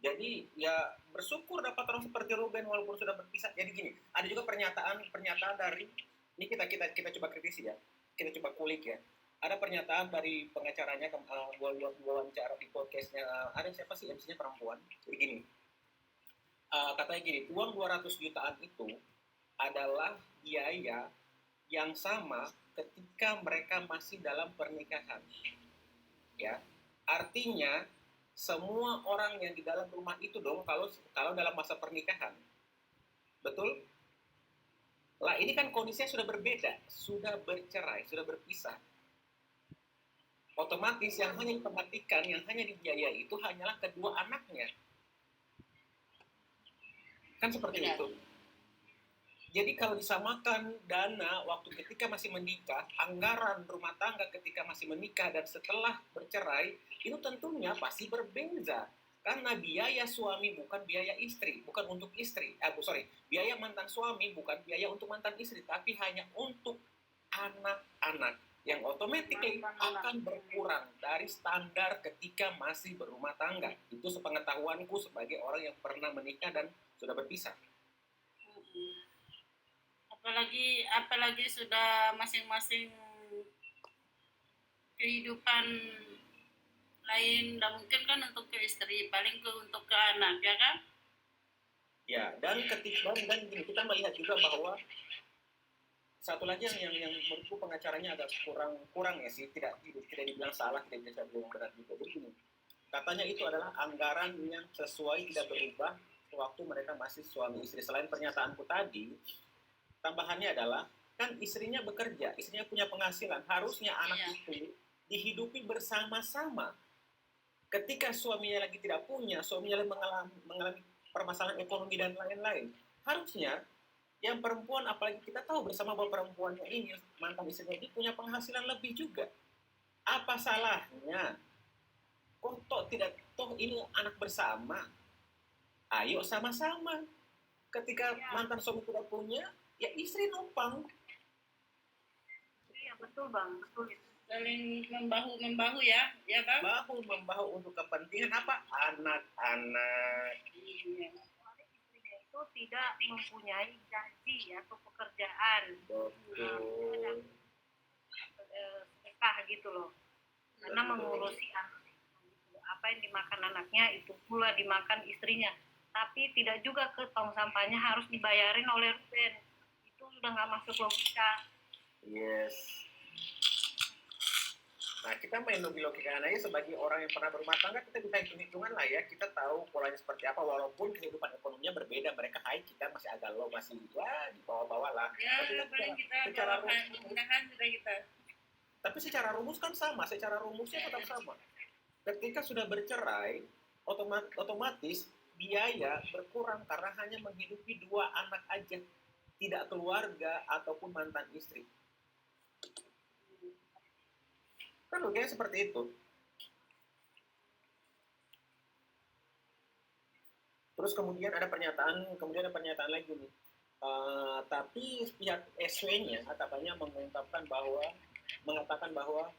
Jadi ya bersyukur dapat orang seperti Ruben walaupun sudah berpisah. Jadi gini, ada juga pernyataan dari ini kita coba kritisi ya, kita coba kulik ya. Ada pernyataan dari pengacaranya wawancara di podcastnya, ada siapa sih MC-nya perempuan. Jadi gini, katanya gini, uang 200 jutaan itu adalah biaya yang sama ketika mereka masih dalam pernikahan. Ya, artinya semua orang yang di dalam rumah itu dong kalau dalam masa pernikahan. Betul? Lah ini kan kondisinya sudah berbeda, sudah bercerai, sudah berpisah. Otomatis yang hanya diperhatikan, yang hanya dibiayai itu hanyalah kedua anaknya. Kan seperti itu. Jadi kalau disamakan dana waktu ketika masih menikah, anggaran rumah tangga ketika masih menikah dan setelah bercerai, itu tentunya pasti berbeda. Karena biaya suami bukan biaya istri, bukan untuk istri. Biaya mantan suami bukan biaya untuk mantan istri, tapi hanya untuk anak-anak yang otomatis akan berkurang dari standar ketika masih berumah tangga. Itu sepengetahuanku sebagai orang yang pernah menikah dan sudah berpisah. Apalagi sudah masing-masing kehidupan lain, dan mungkin kan untuk ke istri, paling untuk ke anak, ya kan? Ya, dan gini, kita melihat juga bahwa satu lagi yang menurutku pengacaranya agak kurang ya sih, tidak dibilang salah, tidak bisa dibilang benar juga. Jadi gini, katanya itu adalah anggaran yang sesuai tidak berubah waktu mereka masih suami istri. Selain pernyataanku tadi, tambahannya adalah kan istrinya bekerja, istrinya punya penghasilan, harusnya anak itu dihidupi bersama-sama. Ketika suaminya lagi tidak punya, suaminya lagi mengalami permasalahan ekonomi dan lain-lain, harusnya yang perempuan, apalagi kita tahu bersama bahwa perempuannya ini, mantan istrinya ini punya penghasilan lebih juga. Apa salahnya? Toh ini anak bersama. Ayo sama-sama. Ketika mantan suami tidak punya, ya istri numpang. Iya betul Bang, betul itu. Saling membahu ya kan? Membahu untuk kepentingan apa? Anak-anak. Istrinya itu tidak mempunyai gaji atau pekerjaan. Betul. Sedekah gitu loh. Karena mengurusi anak. Apa yang dimakan anaknya itu pula dimakan istrinya. Tapi tidak juga ke tong sampahnya harus dibayarin oleh Ruben. Itu sudah nggak masuk logika. Yes. Nah, kita main logika aja sebagai orang yang pernah berumah tangga, kita bisa hitung-hitungan lah ya. Kita tahu polanya seperti apa, walaupun kehidupan ekonominya berbeda. Mereka high, kita masih agak low, masih di bawah-bawah lah. Ya, Tapi paling kita secara mudah-mudahan juga kita. Tapi secara rumus kan sama, secara rumusnya tetap sama. Ketika sudah bercerai, otomatis biaya berkurang karena hanya menghidupi 2 anak aja, tidak keluarga ataupun mantan istri. Kan logikanya seperti itu. Terus kemudian ada pernyataan lagi nih. Tapi pihak SW-nya katanya mengungkapkan bahwa mengatakan bahwa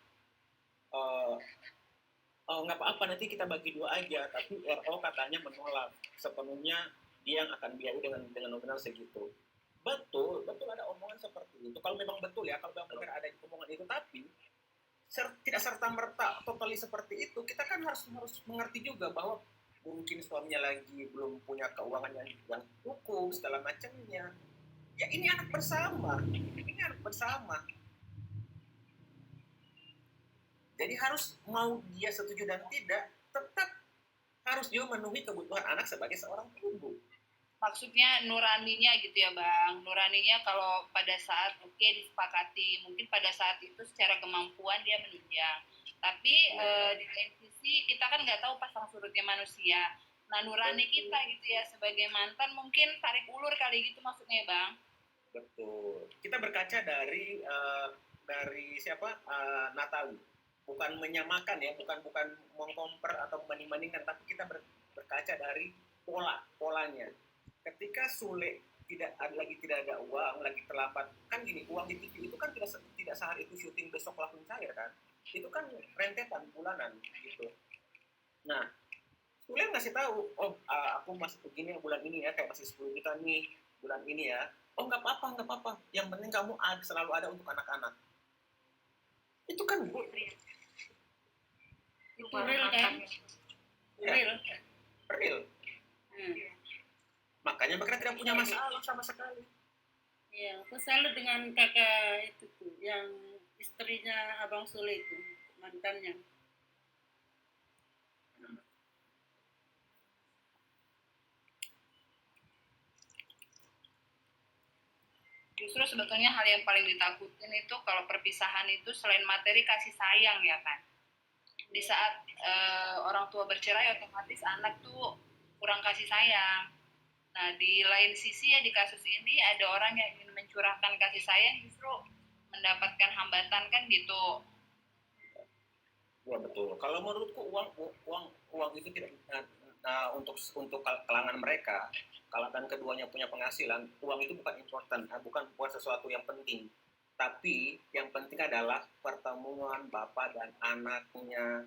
oh nggak apa-apa nanti kita bagi 2 aja, tapi RO katanya menolak sepenuhnya dia yang akan biayai dengan nominal segitu. Betul ada omongan seperti itu. Kalau memang betul ya, kalau memang benar ada omongan itu, tapi tidak serta merta totally seperti itu. Kita kan harus mengerti juga bahwa mungkin suaminya lagi belum punya keuangan yang cukup segala macamnya. Ya ini anak bersama. Jadi harus mau dia setuju dan tidak, tetap harus dia memenuhi kebutuhan anak sebagai seorang ibu. Maksudnya nuraninya gitu ya Bang. Nuraninya kalau pada saat disepakati, mungkin pada saat itu secara kemampuan dia menunjang. Tapi di lain sisi kita kan nggak tahu pasang surutnya manusia. Nah nurani kita gitu ya sebagai mantan mungkin tarik ulur kali gitu maksudnya ya Bang. Betul. Kita berkaca dari siapa? Natali. Bukan menyamakan ya, bukan mengkomper atau membanding-bandingkan, tapi kita berkaca dari polanya. Ketika Sule tidak ada uang, lagi terlambat, kan gini, uang di TV itu kan tidak sehari itu syuting besok langsung cair kan, itu kan rentetan bulanan gitu. Nah, Sule ngasih tahu, aku masih begini bulan ini ya, kayak masih 10 juta nih bulan ini ya. Oh nggak apa-apa, yang penting kamu selalu ada untuk anak-anak. Itu kan bu. Itu real kan? Ya. Real. Makanya mereka tidak punya masalah sama sekali. Iya, aku selalu dengan kakak itu tuh, yang istrinya Abang Sule itu, mantannya. Justru sebetulnya hal yang paling ditakutin itu kalau perpisahan itu selain materi kasih sayang ya kan. Di saat orang tua bercerai otomatis anak tuh kurang kasih sayang. Nah di lain sisi ya di kasus ini ada orang yang ingin mencurahkan kasih sayang justru mendapatkan hambatan kan gitu. Ya betul. Kalau menurutku uang itu tidak untuk kalangan mereka. Kalangan keduanya punya penghasilan, uang itu bukan important, bukan sesuatu yang penting. Tapi yang penting adalah pertemuan bapak dan anaknya.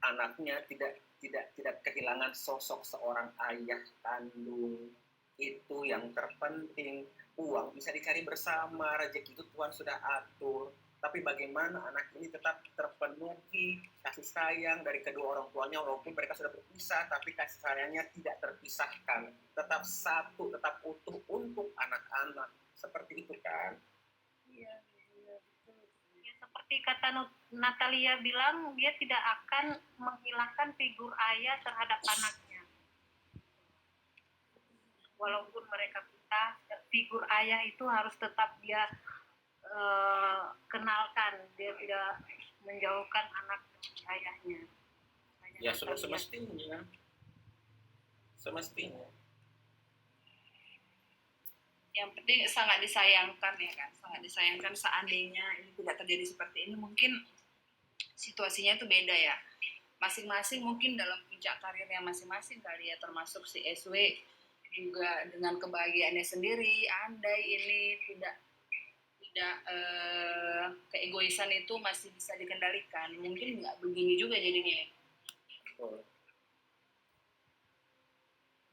Anaknya tidak kehilangan sosok seorang ayah kandung. Itu yang terpenting. Uang bisa dicari bersama, rezeki itu Tuhan sudah atur. Tapi bagaimana anak ini tetap terpenuhi kasih sayang dari kedua orang tuanya, walaupun mereka sudah berpisah, tapi kasih sayangnya tidak terpisahkan, tetap satu, tetap utuh untuk anak-anak. Seperti itu kan? Iya, betul. Ya, seperti kata Natalia bilang, dia tidak akan menghilangkan figur ayah terhadap anaknya. Walaupun mereka pisah, figur ayah itu harus tetap dia kenalkan, dia tidak menjauhkan anak dari ayahnya. Ya sudah semestinya. Yang penting sangat disayangkan ya kan, sangat disayangkan. Seandainya ini tidak terjadi seperti ini mungkin situasinya itu beda ya. Masing-masing mungkin dalam puncak karirnya masing-masing kali ya, termasuk si SW juga dengan kebahagiaannya sendiri. Andai ini tidak keegoisan itu masih bisa dikendalikan, mungkin nggak begini juga jadinya.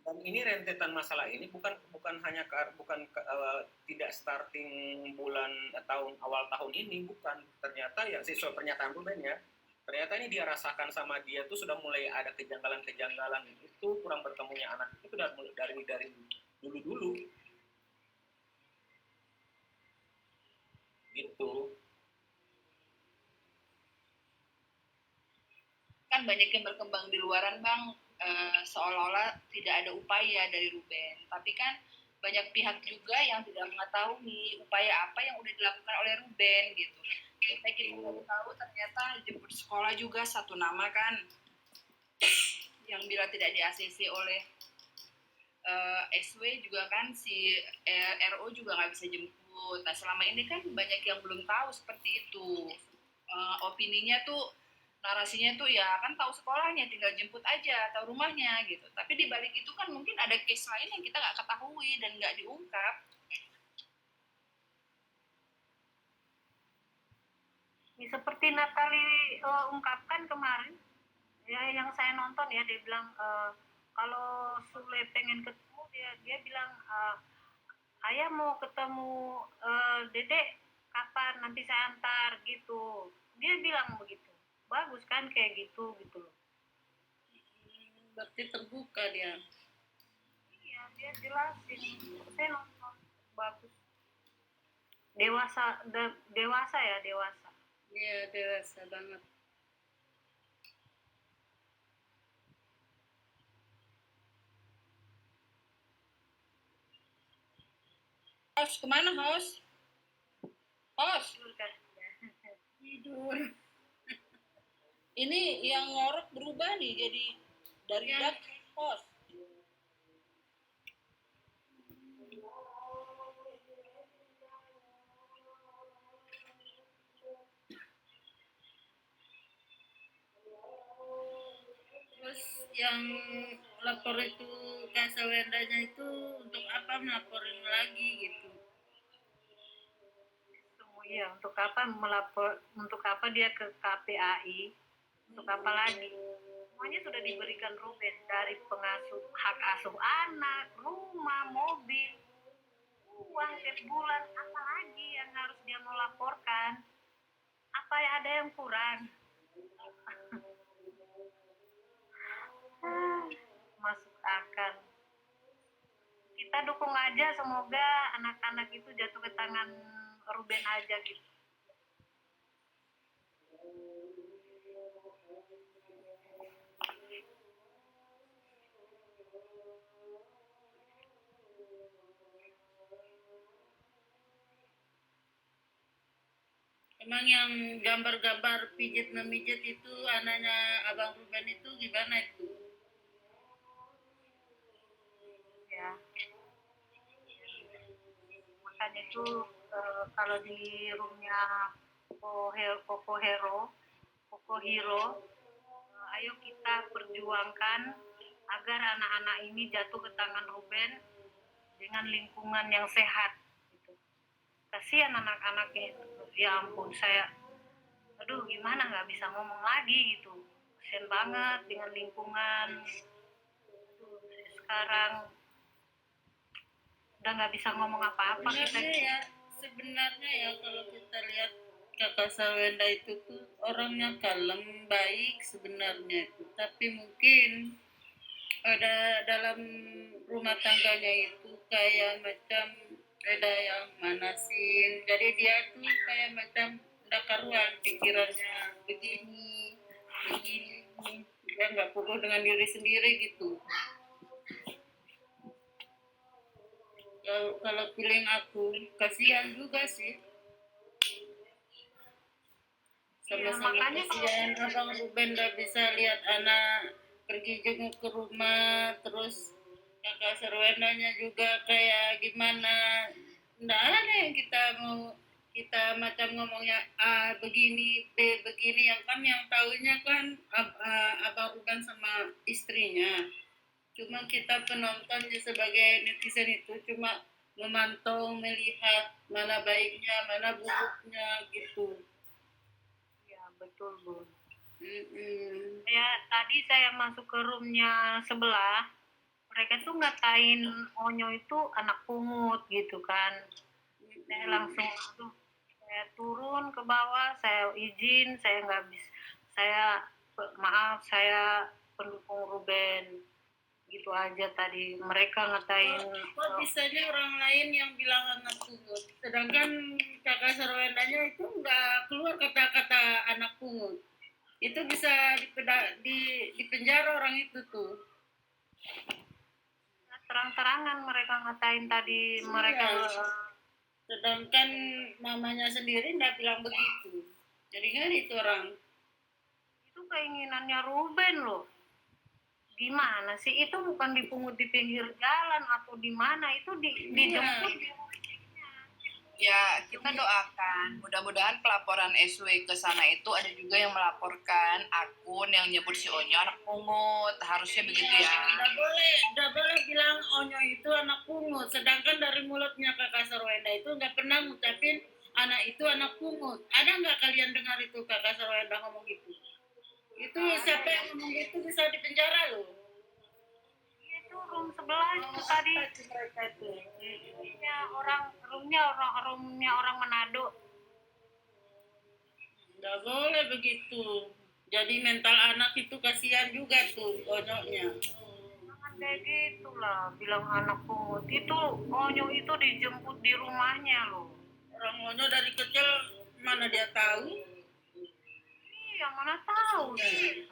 Dan ini rentetan masalah ini bukan hanya tidak starting bulan awal tahun ini, bukan. Ternyata ya sesuai pernyataan Ruben ya, ternyata ini dia rasakan sama dia tuh sudah mulai ada kejanggalan itu, kurang bertemunya anak itu dari dulu gitu. Kan banyak yang berkembang di luaran Bang, seolah-olah tidak ada upaya dari Ruben, tapi kan banyak pihak juga yang tidak mengetahui upaya apa yang udah dilakukan oleh Ruben gitu. Kita baru tahu ternyata jemput sekolah juga satu nama kan, yang bila tidak di-ACC oleh SW juga kan si RO juga nggak bisa jemput. Nah selama ini kan banyak yang belum tahu seperti itu. Opininya tuh, narasinya tuh ya kan tahu sekolahnya tinggal jemput aja, tahu rumahnya gitu. Tapi di balik itu kan mungkin ada case lain yang kita nggak ketahui dan nggak diungkap. Ya, seperti Natali ungkapkan kemarin, ya yang saya nonton ya, dia bilang kalau Sule pengen ketemu, dia bilang ayah mau ketemu Dedek kapan, nanti saya antar gitu. Dia bilang begitu. Bagus kan kayak gitu gitu loh. Berarti terbuka dia. Iya, dia jelasin. Saya nonton bagus. Dewasa ya, dewasa. Iya, dewasa banget. Host, kemana host? Host, tidur. Ini yang ngorok berubah nih jadi dari dak host. Terus yang lapor itu Kasawendanya itu untuk apa melaporin lagi gitu? Iya, untuk apa melapor, untuk apa dia ke KPAI, untuk apa lagi? Semuanya sudah diberikan Ruben, dari pengasuh, hak asuh anak, rumah, mobil, uang tiap bulan, apa lagi yang harus dia mau laporkan? Apa ya, ada yang kurang? Masuk akal. Kita dukung aja, semoga anak-anak itu jatuh ke tangan Ruben aja gitu. Emang yang gambar-gambar pijit memijit itu anaknya Abang Ruben itu gimana itu? Ya, makanya itu kalau di roomnya Koko Hero, ayo kita perjuangkan agar anak-anak ini jatuh ke tangan Ruben dengan lingkungan yang sehat gitu. Kasihan anak-anaknya, ya ampun, saya gimana nggak bisa ngomong lagi gitu, kasihan banget dengan lingkungan. Sekarang udah nggak bisa ngomong apa-apa kita. Sebenarnya ya kalau kita lihat Kakak Sawenda itu tuh orangnya kalem, baik sebenarnya itu, tapi mungkin ada dalam rumah tangganya itu kayak macam ada yang manasin, jadi dia tuh kayak macam udah karuan pikirannya begini dia nggak fokus dengan diri sendiri gitu. Kalau feeling aku kasihan juga sih, sama-sama kasihan Abang Ruben gak bisa lihat anak pergi jenguk ke rumah, terus Kakak Serwendanya juga kayak gimana, nggak ada yang kita macam ngomongnya A begini, B begini, yang tahunya kan Abang Ruben sama istrinya. Cuma kita penontonnya sebagai netizen itu cuma memantau, melihat mana baiknya, mana buruknya gitu. Ya betul Bu. Mm-mm. Ya tadi saya masuk ke roomnya sebelah, mereka tuh ngatain Onyo itu anak pungut gitu kan. Saya langsung saya turun ke bawah, saya izin, saya nggak bisa, maaf, saya pendukung Ruben gitu aja. Tadi mereka ngatain kok bisanya orang lain yang bilang anak pungut, sedangkan Kakak Sarwendanya itu nggak keluar kata-kata anak pungut, itu bisa di penjara orang itu tuh. terang-terangan mereka ngatain tadi. Mereka sedangkan mamanya sendiri nggak bilang begitu, jadi kan itu orang itu keinginannya Ruben loh. Gimana sih, itu bukan dipungut di pinggir jalan atau di mana, itu dijemput di Ya, kita doakan. Mudah-mudahan pelaporan SW ke sana itu ada juga yang melaporkan akun yang nyebut si Onyo anak pungut. Harusnya begitu ya. Nggak boleh bilang Onyo itu anak pungut, sedangkan dari mulutnya Kakak Sarwenda itu nggak pernah ngucapin anak itu anak pungut. Ada nggak kalian dengar itu Kakak Sarwenda ngomong gitu? Itu siapa yang ngomong gitu bisa dipenjara loh. Itu room sebelah itu tadi. Mereka itu. Roomnya orang Manado. Nggak boleh begitu. Jadi mental anak itu kasihan juga tuh onyoknya. Jangan kayak gitulah, bilang anak pungut. Itu Onyo itu dijemput di rumahnya loh. Orang onyo dari kecil mana dia tahu? Iya, mana tahu sih.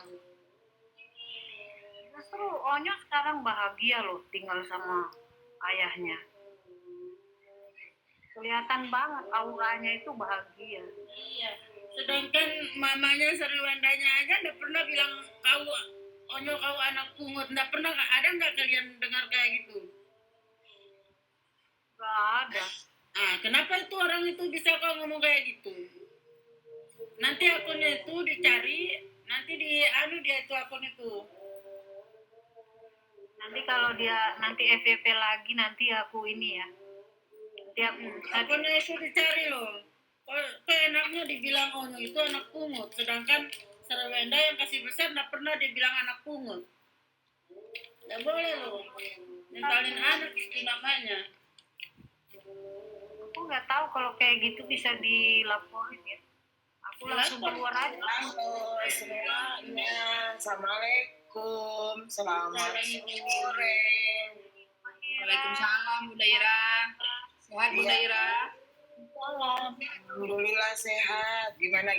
Justru Onyo sekarang bahagia loh tinggal sama ayahnya. Kelihatan banget auranya itu bahagia. Iya. Sedangkan mamanya Sarwendanya aja nggak pernah bilang kau anak pungut. Nggak pernah, ada nggak kalian dengar kayak gitu? Gak ada. Ah, kenapa itu orang itu bisa kau ngomong kayak gitu? Nanti akunnya itu dicari, nanti dia itu akun itu. Nanti kalau dia nanti FVP lagi nanti aku ini ya. Akunnya itu dicari loh. Kok enaknya dibilang Onyo itu anak pungut, sedangkan Sarwenda yang kasih besar nggak pernah dibilang anak pungut. Nggak boleh loh. Mentalin anak itu namanya. Aku nggak tahu kalau kayak gitu bisa dilaporin ya. Aku langsung keluar aja. Halo semuanya, assalamualaikum, selamat sore. Waalaikumsalam Bunda Ira. Sehat Bunda Iya. Ira. Alhamdulillah sehat. Gimana?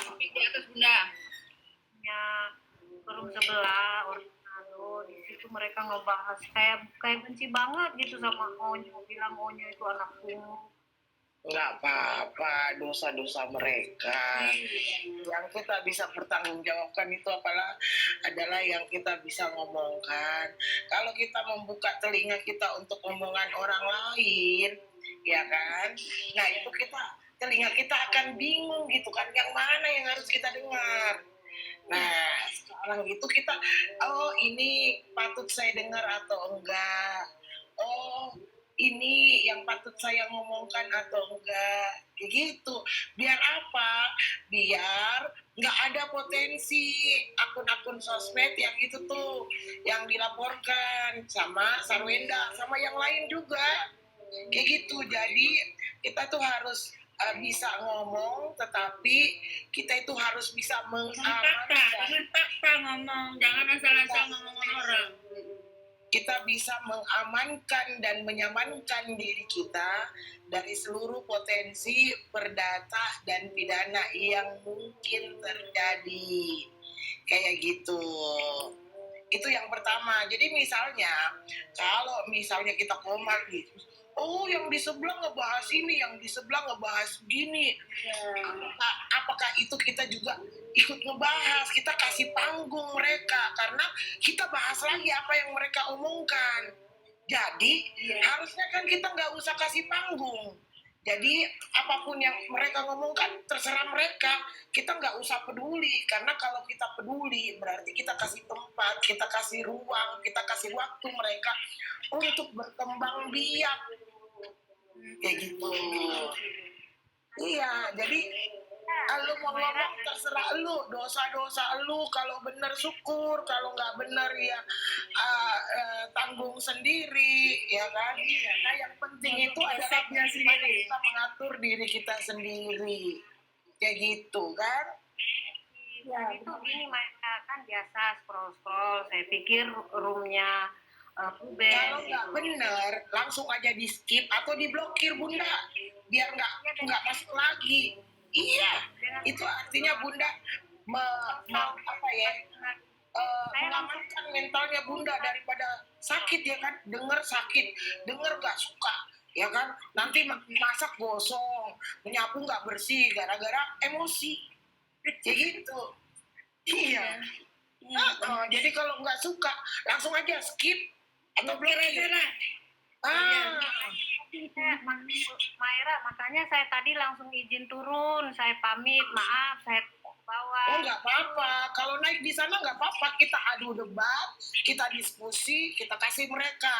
Topik di atas Bunda. Punya room sebelah orang Manado, di situ mereka ngebahas kayak benci banget gitu sama Onyo, bilang Onyo itu anak pungut. Nggak apa-apa, dosa-dosa mereka. Yang kita bisa pertanggungjawabkan itu adalah yang kita bisa ngomongkan. Kalau kita membuka telinga kita untuk omongan orang lain, ya kan? Nah itu telinga kita akan bingung gitu kan, yang mana yang harus kita dengar. Nah sekarang itu kita, oh ini patut saya dengar atau enggak? Oh ini yang patut saya ngomongkan atau enggak, kayak gitu. Biar apa? Biar nggak ada potensi akun-akun sosmed yang itu tuh yang dilaporkan sama Sarwenda sama yang lain juga, kayak gitu. Jadi kita tuh harus bisa ngomong, tetapi kita itu harus bisa Dengan fakta ngomong, jangan asal-asal ngomong orang. Kita bisa mengamankan dan menyamankan diri kita dari seluruh potensi perdata dan pidana yang mungkin terjadi. Kayak gitu. Itu yang pertama. Jadi misalnya, kalau misalnya kita komen gitu, oh yang di sebelah ngebahas ini, yang di sebelah ngebahas gini. Apakah itu kita juga ikut ngebahas? Kita kasih panggung mereka karena kita bahas lagi apa yang mereka omongkan. Jadi harusnya kan kita nggak usah kasih panggung. Jadi apapun yang mereka ngomongkan terserah mereka, kita nggak usah peduli. Karena kalau kita peduli berarti kita kasih tempat, kita kasih ruang, kita kasih waktu mereka untuk berkembang biak. Kayak gitu. Iya, jadi lu mau ngomong terserah lu, dosa-dosa lu, kalau benar syukur, kalau nggak benar ya tanggung sendiri, ya kan? Nah yang penting itu adalah kita mengatur diri kita sendiri, kayak gitu kan? Ya, itu gini mereka kan biasa scroll, saya pikir roomnya Ruben. Kalau nggak benar, langsung aja di skip atau diblokir Bunda, biar nggak masuk lagi. Iya, itu artinya Bunda mengamankan mentalnya Bunda daripada sakit, ya kan? Dengar sakit, dengar nggak suka, ya kan? Nanti masak gosong, menyapu nggak bersih gara-gara emosi, kayak gitu. Iya. Jadi kalau nggak suka langsung aja skip atau blokir. Maira, makanya saya tadi langsung izin turun, saya pamit, maaf, saya bawah. Oh nggak apa-apa, kalau naik di sana nggak apa-apa, kita adu debat, kita diskusi, kita kasih mereka.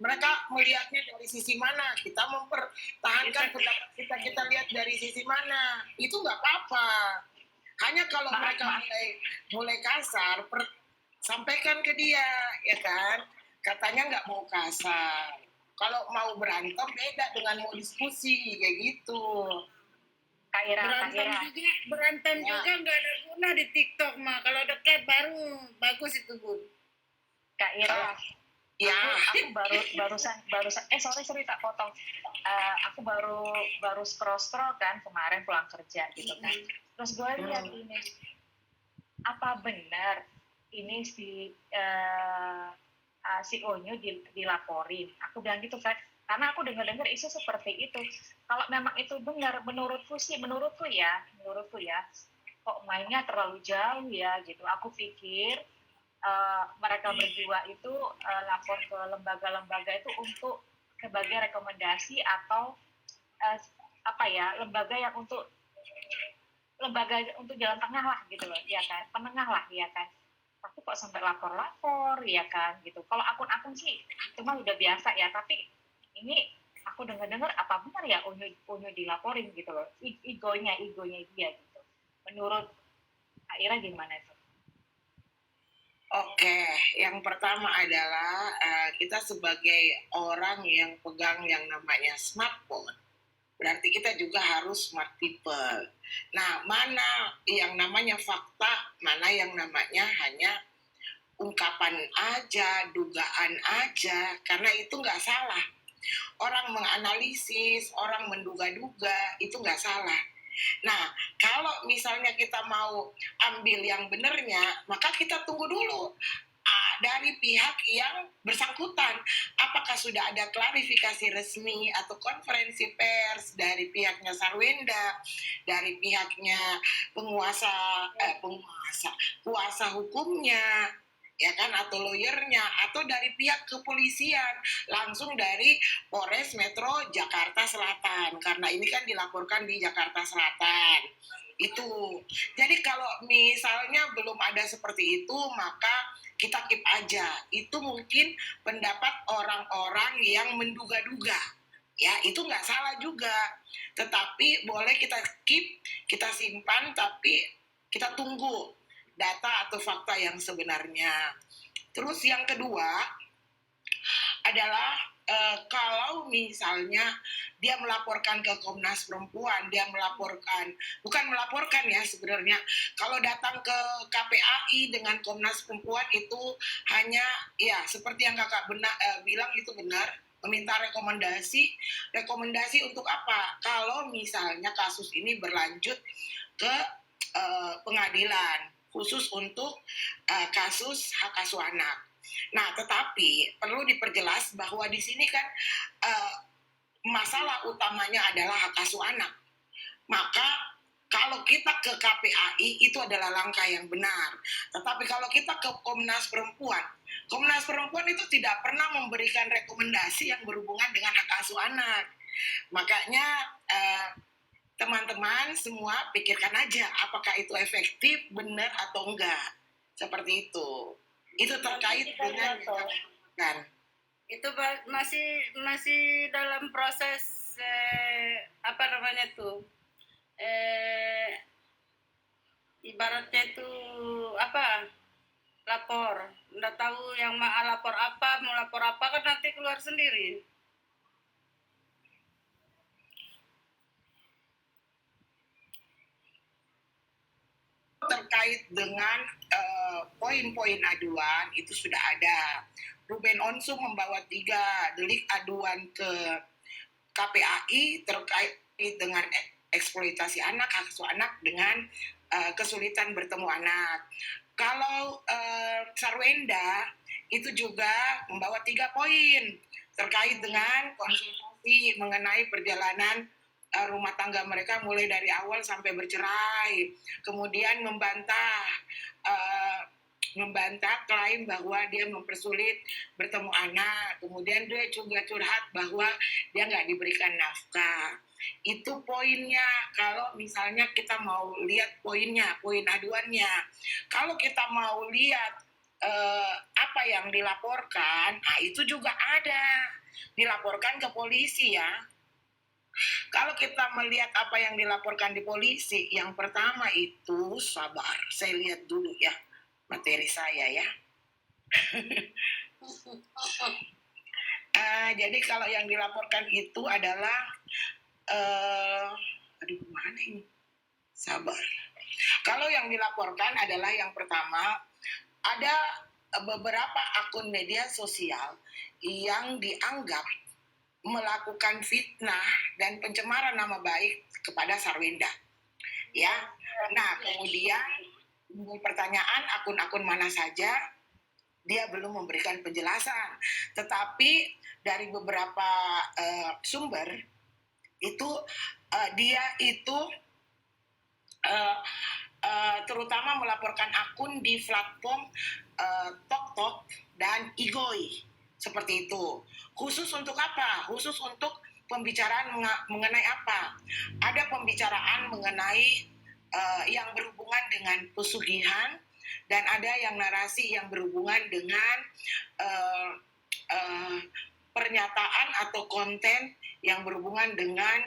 mereka melihatnya dari sisi mana, kita mempertahankan pendapat kita lihat dari sisi mana, itu nggak apa-apa. Hanya kalau mereka mulai kasar, sampaikan ke dia, ya kan, katanya nggak mau kasar. Kalau mau berantem beda dengan mau diskusi kayak gitu. Kak Ira. Berantem Ya. juga nggak ada guna di TikTok mah. Kalau dekat baru bagus itu, Bun. Kak Ira. Ya. Aku barusan sorry tak potong. Aku baru scroll kan kemarin pulang kerja gitu kan. Terus gue lihat ini, apa benar ini si Onyo dilaporin? Aku bilang gitu kan, karena aku dengar isu seperti itu. Kalau memang itu benar, menurutku ya, kok mainnya terlalu jauh ya gitu. Aku pikir mereka berdua itu lapor ke lembaga-lembaga itu untuk sebagai rekomendasi atau lembaga untuk jalan tengah lah gitu loh, ya kan, penengah lah, ya kan. Tapi kok sampai lapor ya kan gitu. Kalau akun-akun sih itu mah udah biasa ya, tapi ini aku dengar apa benar ya Onyo dilaporin gitu loh, egonya dia gitu. Menurut Kak Ira gimana itu? Oke, yang pertama adalah kita sebagai orang yang pegang yang namanya smartphone, berarti kita juga harus smart people. Nah, mana yang namanya fakta, mana yang namanya hanya ungkapan aja, dugaan aja, karena itu nggak salah. Orang menganalisis, orang menduga-duga, itu nggak salah. Nah, kalau misalnya kita mau ambil yang benernya, maka kita tunggu dulu dari pihak yang bersangkutan. Apakah sudah ada klarifikasi resmi atau konferensi pers dari pihaknya Sarwenda, dari pihaknya kuasa hukumnya, ya kan, atau lawyernya, atau dari pihak kepolisian, langsung dari Polres Metro Jakarta Selatan, karena ini kan dilaporkan di Jakarta Selatan. Itu. Jadi kalau misalnya belum ada seperti itu, maka kita keep aja. Itu mungkin pendapat orang-orang yang menduga-duga. Ya, itu nggak salah juga. Tetapi boleh kita keep, kita simpan, tapi kita tunggu data atau fakta yang sebenarnya. Terus yang kedua adalah kalau misalnya dia melaporkan ke Komnas Perempuan, bukan melaporkan ya sebenarnya, kalau datang ke KPAI dengan Komnas Perempuan itu hanya ya seperti yang kakak bilang itu benar, meminta rekomendasi untuk apa? Kalau misalnya kasus ini berlanjut ke pengadilan khusus untuk kasus hak asuh anak. Nah, tetapi perlu diperjelas bahwa di sini kan masalah utamanya adalah hak asuh anak. Maka kalau kita ke KPAI itu adalah langkah yang benar. Tetapi kalau kita ke Komnas Perempuan itu tidak pernah memberikan rekomendasi yang berhubungan dengan hak asuh anak. Makanya teman-teman semua pikirkan aja apakah itu efektif, benar atau enggak. Seperti itu. Itu terkait dengan kan. Itu masih dalam proses ibaratnya itu lapor. Nggak tahu yang mau lapor apa kan nanti keluar sendiri. Terkait dengan poin-poin aduan itu sudah ada. Ruben Onsu membawa 3 delik aduan ke KPAI terkait dengan eksploitasi anak, hak asuh anak dengan kesulitan bertemu anak. Kalau Sarwenda itu juga membawa 3 poin terkait dengan konsultasi mengenai perjalanan rumah tangga mereka mulai dari awal sampai bercerai, kemudian membantah klaim bahwa dia mempersulit bertemu anak, kemudian dia juga curhat bahwa dia nggak diberikan nafkah. Itu poinnya. Kalau misalnya kita mau lihat poinnya, poin aduannya, kalau kita mau lihat apa yang dilaporkan, itu juga ada dilaporkan ke polisi ya. Kalau kita melihat apa yang dilaporkan di polisi, yang pertama itu sabar. Saya lihat dulu ya materi saya ya. Jadi kalau yang dilaporkan itu adalah aduh mana ini? Sabar. Kalau yang dilaporkan adalah yang pertama, ada beberapa akun media sosial yang dianggap melakukan fitnah dan pencemaran nama baik kepada Sarwenda. Ya. Nah, kemudian pertanyaan akun-akun mana saja, dia belum memberikan penjelasan. Tetapi dari beberapa sumber itu dia itu terutama melaporkan akun di platform TokTok dan Igoi. Seperti itu. Khusus untuk apa? Khusus untuk pembicaraan mengenai apa? Ada pembicaraan mengenai yang berhubungan dengan pesugihan, dan ada yang narasi yang berhubungan dengan pernyataan atau konten yang berhubungan dengan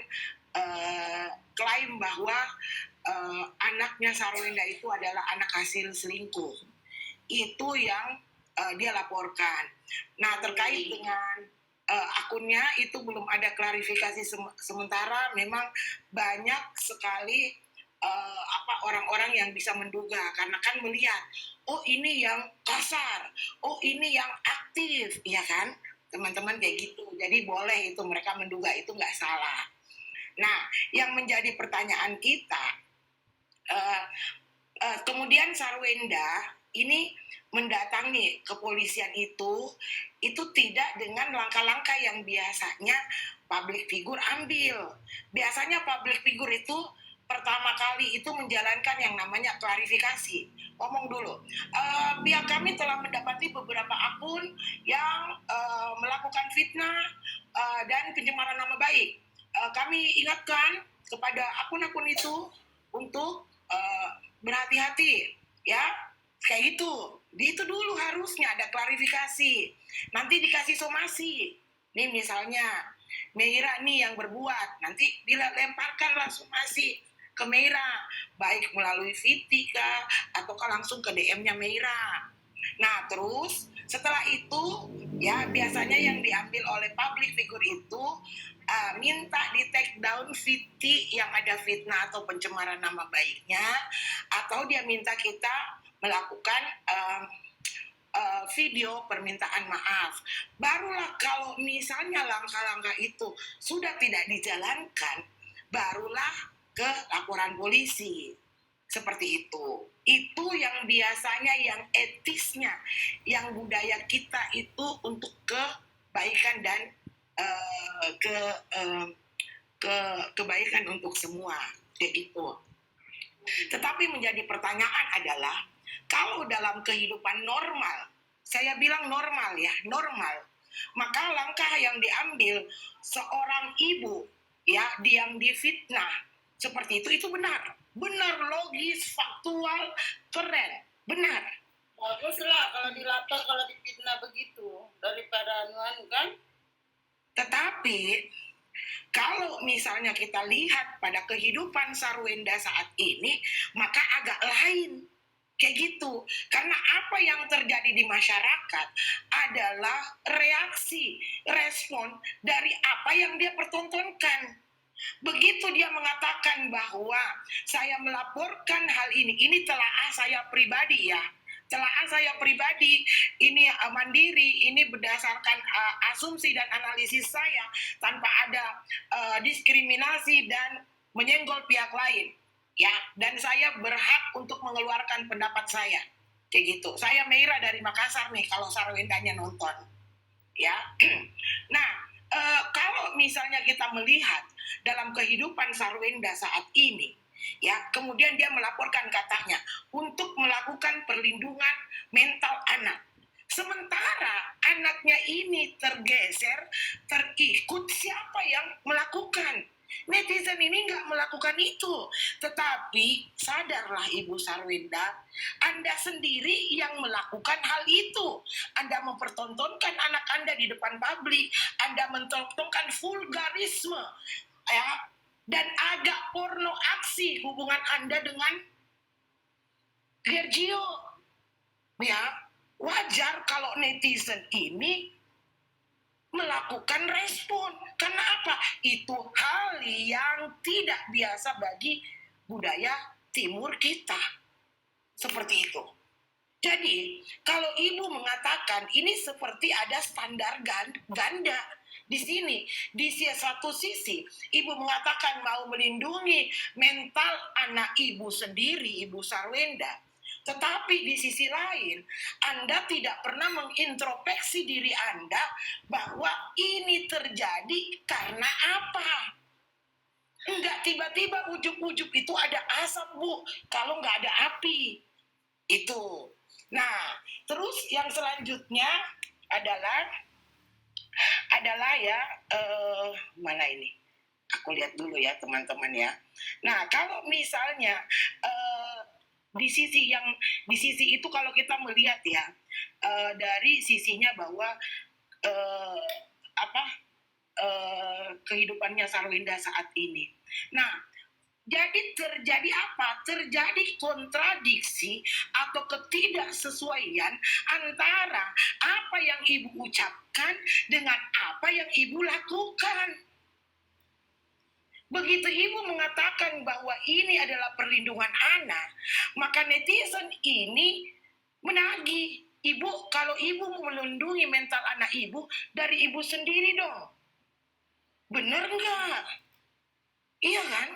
klaim bahwa anaknya Sarwenda itu adalah anak hasil selingkuh. Itu yang dia laporkan. Nah, terkait dengan akunnya itu belum ada klarifikasi sementara. Memang banyak sekali orang-orang yang bisa menduga, karena kan melihat, oh ini yang kasar, oh ini yang aktif, ya kan, teman-teman kayak gitu. Jadi boleh itu mereka menduga, itu nggak salah. Nah, yang menjadi pertanyaan kita, kemudian Sarwenda ini mendatangi kepolisian itu tidak dengan langkah-langkah yang biasanya public figure ambil. Biasanya public figure itu pertama kali itu menjalankan yang namanya klarifikasi. Ngomong dulu, pihak kami telah mendapati beberapa akun yang melakukan fitnah dan pencemaran nama baik. Kami ingatkan kepada akun-akun itu untuk berhati-hati, ya, kayak gitu. Itu dulu harusnya ada klarifikasi. Nanti dikasih somasi. Nih misalnya Meira nih yang berbuat, nanti dilemparkanlah somasi ke Meira, baik melalui Viti kah, ataukah langsung ke DM-nya Meira. Nah, terus setelah itu ya biasanya yang diambil oleh public figure itu minta di take down Viti yang ada fitnah atau pencemaran nama baiknya, atau dia minta kita melakukan video permintaan maaf. Barulah kalau misalnya langkah-langkah itu sudah tidak dijalankan, barulah ke laporan polisi. Seperti itu. Itu yang biasanya, yang etisnya, yang budaya kita itu untuk kebaikan dan kebaikan untuk semua, kayak gitu. Tetapi menjadi pertanyaan adalah, kalau dalam kehidupan normal, saya bilang normal ya, normal, maka langkah yang diambil seorang ibu ya yang difitnah seperti itu benar, logis, faktual, keren, benar. Baguslah kalau dilapor, kalau difitnah begitu, daripada anuan kan. Tetapi kalau misalnya kita lihat pada kehidupan Sarwenda saat ini, maka agak lain. Kayak gitu. Karena apa yang terjadi di masyarakat adalah reaksi, respon dari apa yang dia pertontonkan. Begitu dia mengatakan bahwa saya melaporkan hal ini telaah saya pribadi ya. Telaah saya pribadi, ini mandiri, ini berdasarkan asumsi dan analisis saya tanpa ada diskriminasi dan menyenggol pihak lain. Ya, dan saya berhak untuk mengeluarkan pendapat saya. Kayak gitu. Saya Meira dari Makassar nih kalau Sarwendanya nonton. Ya. Nah, kalau misalnya kita melihat dalam kehidupan Sarwenda saat ini, ya, kemudian dia melaporkan katanya untuk melakukan perlindungan mental anak. Sementara anaknya ini tergeser, terikut siapa yang melakukan? Ini Netizen ini nggak melakukan itu. Tetapi sadarlah Ibu Sarwenda, Anda sendiri yang melakukan hal itu. Anda mempertontonkan anak Anda di depan publik, Anda mentontonkan vulgarisme, ya, dan agak porno aksi hubungan Anda dengan Gergio. Ya, wajar kalau netizen ini melakukan respon. Karena apa? Itu hal yang tidak biasa bagi budaya timur kita. Seperti itu. Jadi, kalau ibu mengatakan ini seperti ada standar ganda di sini. Di satu sisi, ibu mengatakan mau melindungi mental anak ibu sendiri, Ibu Sarwenda. Tetapi di sisi lain, Anda tidak pernah mengintrospeksi diri Anda bahwa ini terjadi karena apa. Enggak tiba-tiba ujuk-ujuk itu ada asap, Bu, kalau nggak ada api. Itu. Nah, terus yang selanjutnya adalah ya, mana ini? Aku lihat dulu ya teman-teman ya. Nah, kalau misalnya di sisi itu kalau kita melihat ya, dari sisinya bahwa kehidupannya Sarwenda saat ini. Nah, jadi terjadi apa? Terjadi kontradiksi atau ketidaksesuaian antara apa yang ibu ucapkan dengan apa yang ibu lakukan. Begitu ibu mengatakan bahwa ini adalah perlindungan anak, maka netizen ini menagih. Ibu, kalau ibu melindungi mental anak ibu, dari ibu sendiri dong. Bener nggak? Iya kan?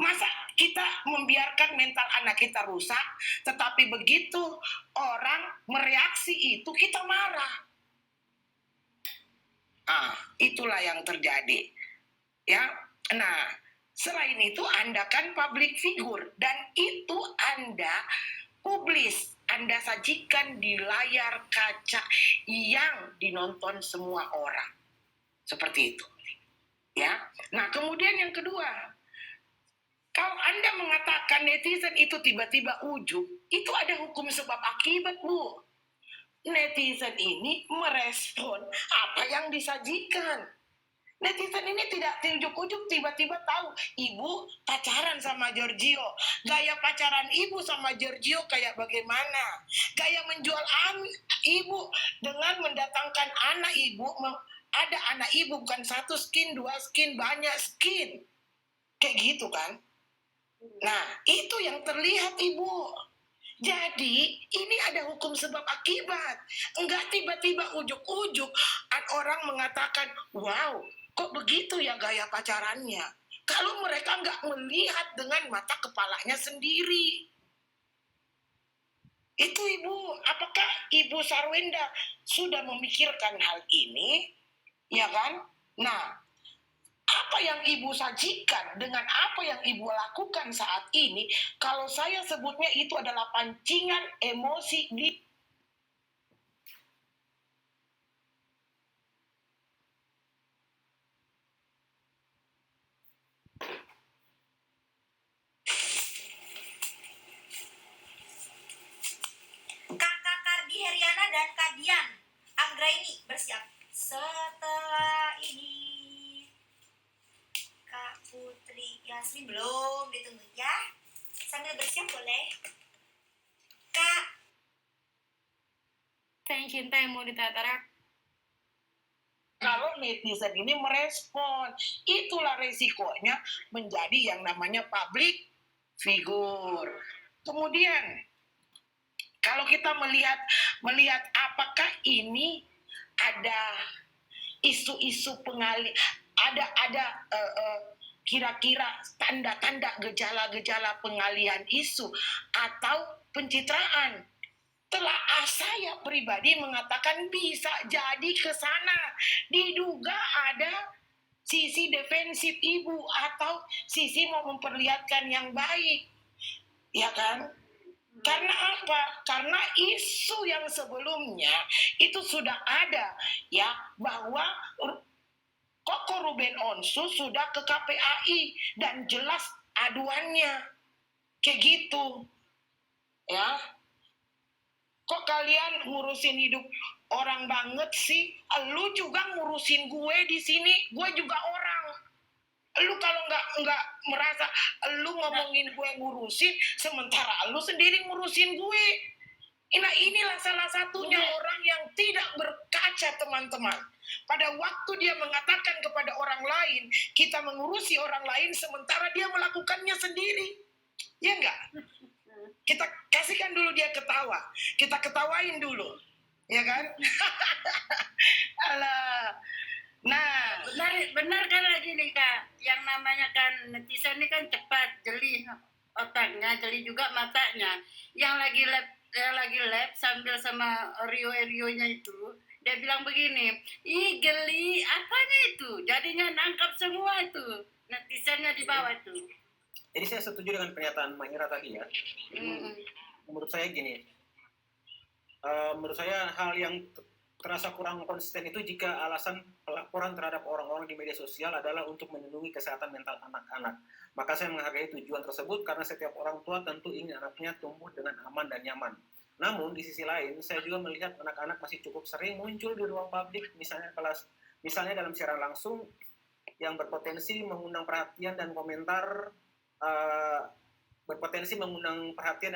Masa kita membiarkan mental anak kita rusak, tetapi begitu orang mereaksi itu, kita marah. Itulah yang terjadi. Ya. Nah, selain itu Anda kan public figure, dan itu Anda publis, Anda sajikan di layar kaca yang dinonton semua orang. Seperti itu. Ya. Nah, kemudian yang kedua, kalau Anda mengatakan netizen itu tiba-tiba ujuk, itu ada hukum sebab akibat, Bu. Netizen ini merespon apa yang disajikan. Netizen ini tidak ujuk-ujuk tiba-tiba tahu ibu pacaran sama Giorgio. Gaya pacaran ibu sama Giorgio kayak bagaimana? Gaya menjual ibu dengan mendatangkan anak ibu. Ada anak ibu bukan 1 skin, 2 skin, banyak skin. Kayak gitu kan? Nah, itu yang terlihat ibu. Jadi, ini ada hukum sebab akibat. Enggak tiba-tiba ujuk-ujuk orang mengatakan, wow, kok begitu ya gaya pacarannya? Kalau mereka enggak melihat dengan mata kepalanya sendiri. Itu ibu, apakah Ibu Sarwenda sudah memikirkan hal ini? Ya kan? Nah, apa yang ibu sajikan dengan apa yang ibu lakukan saat ini, kalau saya sebutnya itu adalah pancingan emosi di Kakak Kardi Heriana dan Kak Dian Anggraini bersiap. Setelah ini Kak Putri Yasmin belum, ditunggu ya. Sambil bersiap boleh. Kak. Tanya cinta yang mau ditatarak. Kalau netizen ini merespon, itulah resikonya menjadi yang namanya public figure. Kemudian, kalau kita melihat apakah ini ada isu-isu ada kira-kira tanda-tanda gejala-gejala pengalihan isu atau pencitraan. Saya pribadi mengatakan bisa jadi ke sana. Diduga ada sisi defensif ibu atau sisi mau memperlihatkan yang baik. Ya kan? Karena apa? Karena isu yang sebelumnya itu sudah ada ya, bahwa Kok Ruben Onsu sudah ke KPAI dan jelas aduannya. Kayak gitu. Ya. Kok kalian ngurusin hidup orang banget sih? Lu juga ngurusin gue di sini, gue juga orang. Lu kalau nggak merasa lu ngomongin gue ngurusin, sementara lu sendiri ngurusin gue. Nah, inilah salah satunya orang yang tidak berkaca, teman-teman. Pada waktu dia mengatakan kepada orang lain, kita mengurusi orang lain sementara dia melakukannya sendiri. Ya enggak? Kita kasihkan dulu dia ketawa. Kita ketawain dulu. Ya kan? Alah. Nah, Benar kan lagi nih Kak, yang namanya kan netizen ini kan cepat, jeli otaknya, jeli juga matanya. Yang lagi lab sambil sama Rio-nya itu, dia bilang begini, ih geli, apanya itu? Jadinya nangkap semua itu, netizennya di bawah itu. Jadi saya setuju dengan pernyataan Mbak Ira tadi ya. Menurut saya gini, menurut saya hal yang terasa kurang konsisten itu jika alasan pelaporan terhadap orang-orang di media sosial adalah untuk melindungi kesehatan mental anak-anak. Maka saya menghargai tujuan tersebut karena setiap orang tua tentu ingin anaknya tumbuh dengan aman dan nyaman. Namun di sisi lain, saya juga melihat anak-anak masih cukup sering muncul di ruang publik, misalnya dalam siaran langsung yang berpotensi mengundang perhatian dan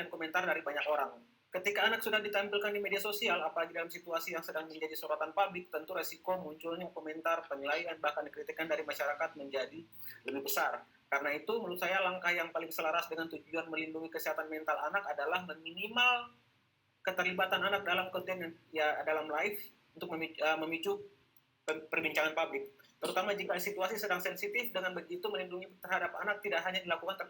komentar dari banyak orang. Ketika anak sudah ditampilkan di media sosial, apalagi dalam situasi yang sedang menjadi sorotan publik, tentu resiko munculnya komentar, penilaian, bahkan kritikan dari masyarakat menjadi lebih besar. Karena itu, menurut saya langkah yang paling selaras dengan tujuan melindungi kesehatan mental anak adalah meminimal keterlibatan anak dalam konten dalam live untuk memicu perbincangan publik. Terutama jika situasi sedang sensitif, dengan begitu melindungi terhadap anak tidak hanya dilakukan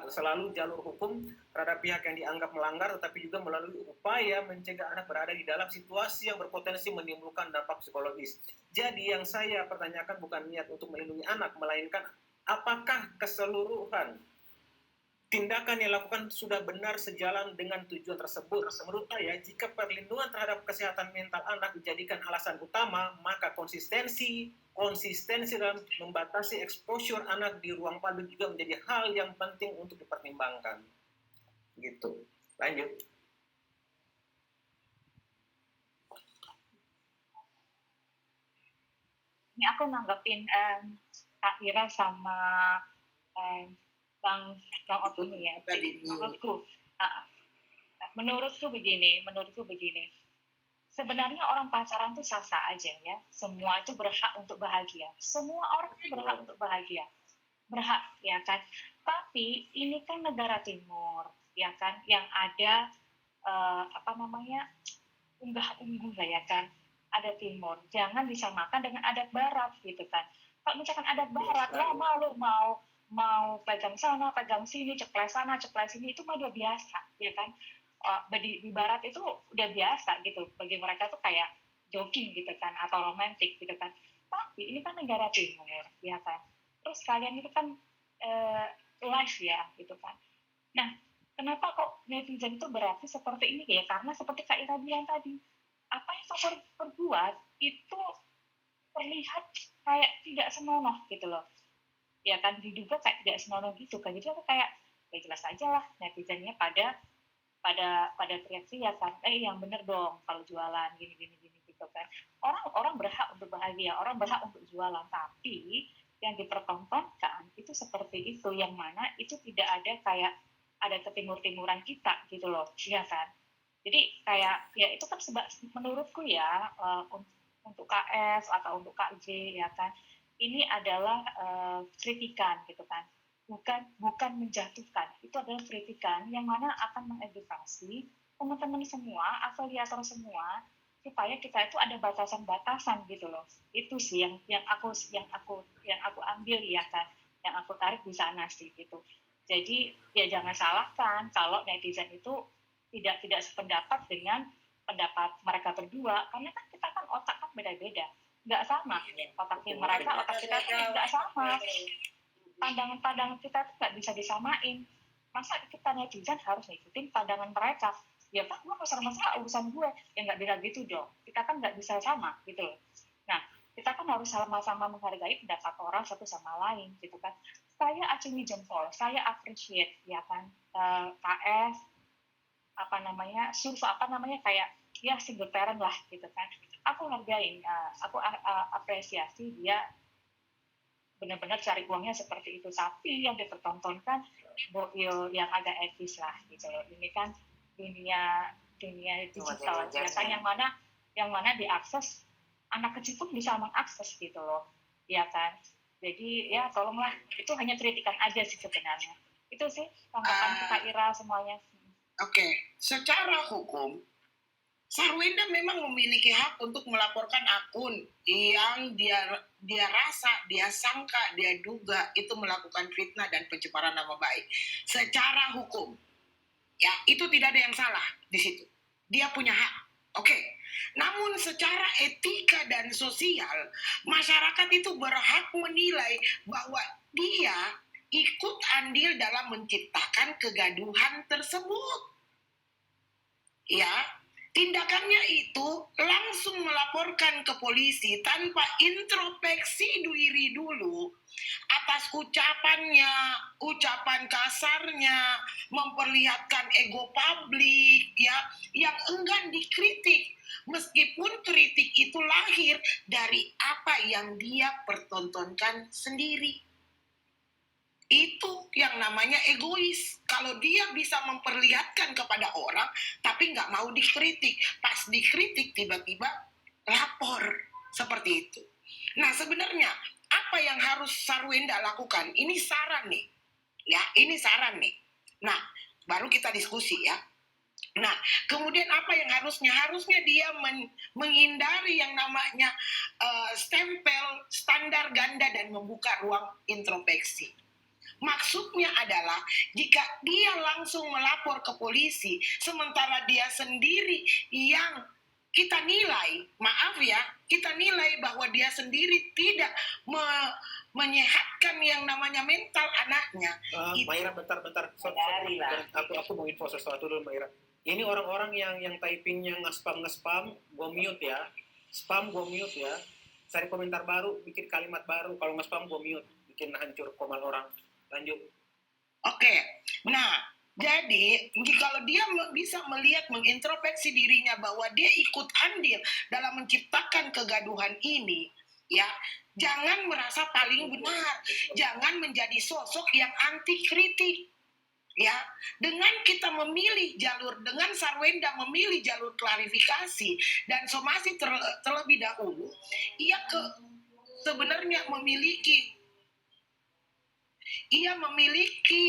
selalu jalur hukum terhadap pihak yang dianggap melanggar, tetapi juga melalui upaya mencegah anak berada di dalam situasi yang berpotensi menimbulkan dampak psikologis. Jadi yang saya pertanyakan bukan niat untuk melindungi anak, melainkan apakah keseluruhan tindakan yang dilakukan sudah benar sejalan dengan tujuan tersebut. Menurut saya, jika perlindungan terhadap kesehatan mental anak dijadikan alasan utama, maka konsistensi dalam membatasi exposure anak di ruang publik juga menjadi hal yang penting untuk dipertimbangkan. Gitu. Lanjut. Ini aku nanggepin Kak Ira sama Bang Opini ya. Menurutku begini. Sebenarnya orang pacaran tuh sah-sah aja ya. Semua itu berhak untuk bahagia. Semua orang itu berhak untuk bahagia. Berhak, ya kan? Tapi ini kan negara timur, ya kan? Yang ada unggah-ungguh lah ya kan? Ada timur. Jangan disamakan dengan adat barat gitu kan. Kalau misalkan adat barat, lo mau pegang sana, pegang sini, ceples sana, ceples sini, itu mah udah biasa, ya kan? Di barat itu udah biasa gitu, bagi mereka tuh kayak jogging gitu kan, atau romantis gitu kan. Tapi ini kan negara timur, ya kan. Terus kalian itu kan live ya gitu kan. Nah, kenapa kok netizen itu bereaksi seperti ini ya? Karena seperti Kak Ira bilang tadi, apa yang kau perbuat itu terlihat kayak tidak senonoh gitu loh, ya kan, diduga kayak tidak senonoh gitu kan. Jadi aku kayak ya jelas aja lah netizennya pada teriak ya kan, yang bener dong kalau jualan gini gitu kan. Orang berhak untuk bahagia, orang berhak untuk jualan, tapi yang dipertontonkan itu seperti itu, yang mana itu tidak ada kayak ada ketimur-timuran kita gitu loh, ya kan. Jadi kayak ya itu kan menurutku ya, untuk KS atau untuk KJ ya kan, ini adalah kritikan gitu kan, bukan menjatuhkan. Itu adalah kritikan yang mana akan mengedukasi teman-teman semua, afiliator semua, supaya kita itu ada batasan-batasan gitu loh. Itu sih yang aku ambil ya kan, yang aku tarik di sana sih gitu. Jadi ya jangan salahkan kalau netizen itu tidak sependapat dengan pendapat mereka berdua, karena kan kita kan otak kan beda-beda, nggak sama otaknya mereka, otak kita kan nggak sama, pandangan kita tuh nggak bisa disamain. Masa kita netizen harus ngikutin pandangan mereka? Ya kan gue masalah urusan gue, ya nggak bisa gitu dong, kita kan nggak bisa sama gitu loh. Nah kita kan harus sama-sama menghargai pendapat orang satu sama lain gitu kan. Saya acungi jempol, saya appreciate ya kan, KS kayak ya single parent lah gitu kan. Aku hargain, aku apresiasi dia benar-benar cari uangnya seperti itu, tapi yang dipertontonkan yang agak etis lah gitu loh. Ini kan dunia digital ya kan, yang mana diakses anak kecil pun bisa mengakses gitu loh, ya kan. Jadi ya tolonglah, itu hanya kritikan aja sih sebenarnya. Itu sih tanggapan Kak Ira semuanya. Oke, secara hukum Sarwenda memang memiliki hak untuk melaporkan akun yang dia rasa, dia sangka, dia duga itu melakukan fitnah dan pencemaran nama baik. Secara hukum, ya itu tidak ada yang salah di situ. Dia punya hak. Oke. Namun secara etika dan sosial, masyarakat itu berhak menilai bahwa dia ikut andil dalam menciptakan kegaduhan tersebut. Ya, tindakannya itu langsung melaporkan ke polisi tanpa introspeksi diri dulu atas ucapannya, ucapan kasarnya, memperlihatkan ego publik ya, yang enggan dikritik meskipun kritik itu lahir dari apa yang dia pertontonkan sendiri. Itu yang namanya egois. Kalau dia bisa memperlihatkan kepada orang tapi nggak mau dikritik, pas dikritik tiba-tiba lapor, seperti itu. Nah, sebenarnya apa yang harus Sarwenda lakukan? Ini saran nih. Ya, ini saran nih. Nah, baru kita diskusi ya. Nah, kemudian apa yang harusnya? Harusnya dia menghindari yang namanya stempel standar ganda dan membuka ruang introspeksi. Maksudnya adalah jika dia langsung melapor ke polisi, sementara dia sendiri yang kita nilai, maaf ya, kita nilai bahwa dia sendiri tidak menyehatkan yang namanya mental anaknya. Maira, bentar. Aku mau info sesuatu dulu, Maira. Ini orang-orang yang typingnya nge-spam, gue mute ya. Spam gue mute ya. Cari komentar baru, bikin kalimat baru. Kalau nge-spam gue mute, bikin hancur komal orang. Lanjut. Oke. Nah, jadi kalau dia bisa melihat, mengintrospeksi dirinya bahwa dia ikut andil dalam menciptakan kegaduhan ini, ya, jangan merasa paling benar, jangan menjadi sosok yang anti kritik. Ya, dengan kita memilih jalur, dengan Sarwenda memilih jalur klarifikasi dan somasi terlebih dahulu, ia sebenarnya memiliki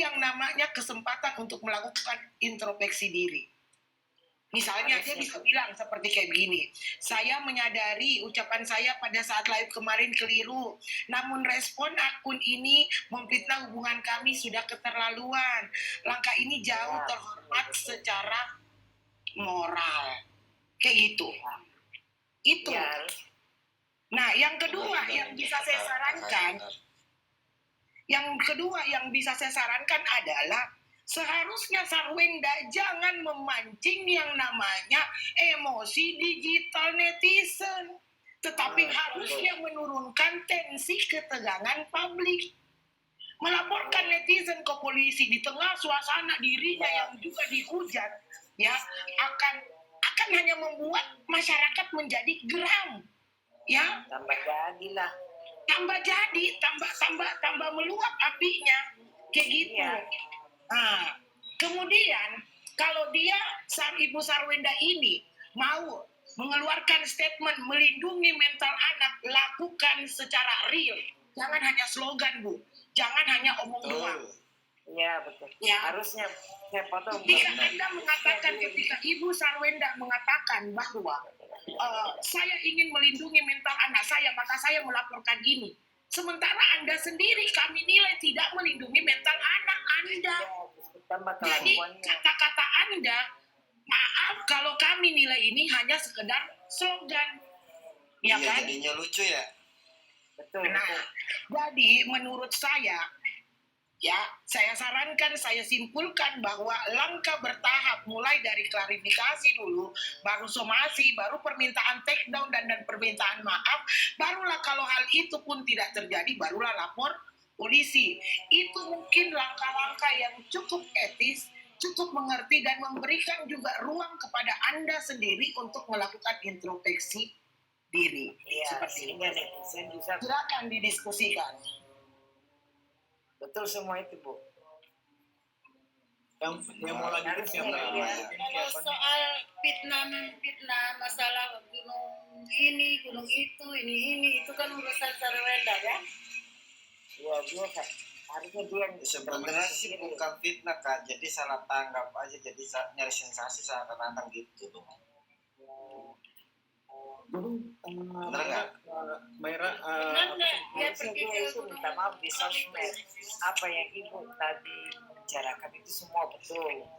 yang namanya kesempatan untuk melakukan introspeksi diri. Misalnya dia bisa bilang seperti kayak begini, saya menyadari ucapan saya pada saat live kemarin keliru, namun respon akun ini memfitnah hubungan kami sudah keterlaluan. Langkah ini jauh terhormat secara moral. Kayak gitu. Itu. Nah, yang kedua yang bisa saya sarankan, adalah seharusnya Sarwenda jangan memancing yang namanya emosi digital netizen, tetapi harusnya menurunkan tensi ketegangan publik. Melaporkan netizen ke polisi di tengah suasana dirinya yang juga dihujat, ya, akan hanya membuat masyarakat menjadi geram, ya. Tambah meluap apinya, kayak gitu. Nah, kemudian kalau dia Ibu Sarwenda ini mau mengeluarkan statement melindungi mental anak, lakukan secara real. Jangan hanya slogan, Bu. Jangan hanya omong doang. Iya, betul. Ya. Harusnya saya potong. Ketika Ibu Sarwenda mengatakan bahwa saya ingin melindungi mental anak saya, maka saya melaporkan ini. Sementara Anda sendiri kami nilai tidak melindungi mental anak Anda. Jadi kata-kata Anda, maaf kalau kami nilai ini hanya sekedar slogan. Ya kan? Jadinya lucu ya. Betul. Nah, jadi menurut saya Ya, saya sarankan, saya simpulkan bahwa langkah bertahap mulai dari klarifikasi dulu, baru somasi, baru permintaan take down dan permintaan maaf, barulah kalau hal itu pun tidak terjadi, barulah lapor polisi. Itu mungkin langkah-langkah yang cukup etis, cukup mengerti dan memberikan juga ruang kepada Anda sendiri untuk melakukan introspeksi diri. Iya, Seperti sehingga ini. netizen bisa Silakan didiskusikan. betul semua itu, Bu. Yang mau lanjutin siapa? Kalau soal fitnah masalah gunung ini, gunung ini itu kan urusan Sarwenda ya. Iya, dia kan harusnya dia yang Sebenarnya sih bukan fitnah Kak, jadi salah tanggap aja, jadi nyari sensasi seakan-akan gitu tuh. Benar nggak, Maira? Dia pergi ke itu minta maaf di sosmed. Apa yang Ibu tadi bicarakan itu semua betul.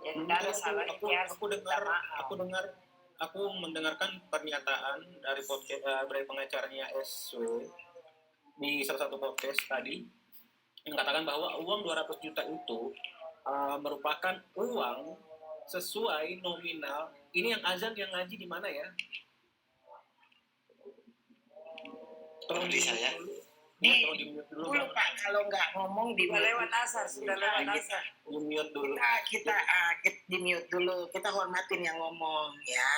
Jadi kalau salah aku mendengarkan pernyataan dari podcast dari pengacaranya SW di salah satu podcast tadi yang katakan bahwa uang 200 juta itu merupakan uang sesuai nominal. Ini yang azan yang ngaji di mana ya? Tolong di saya. Tolong di mute dulu. Dulu Pak, kalau nggak ngomong di sudah lewat asar. Di mute dulu. kita di mute dulu, kita hormatin yang ngomong ya.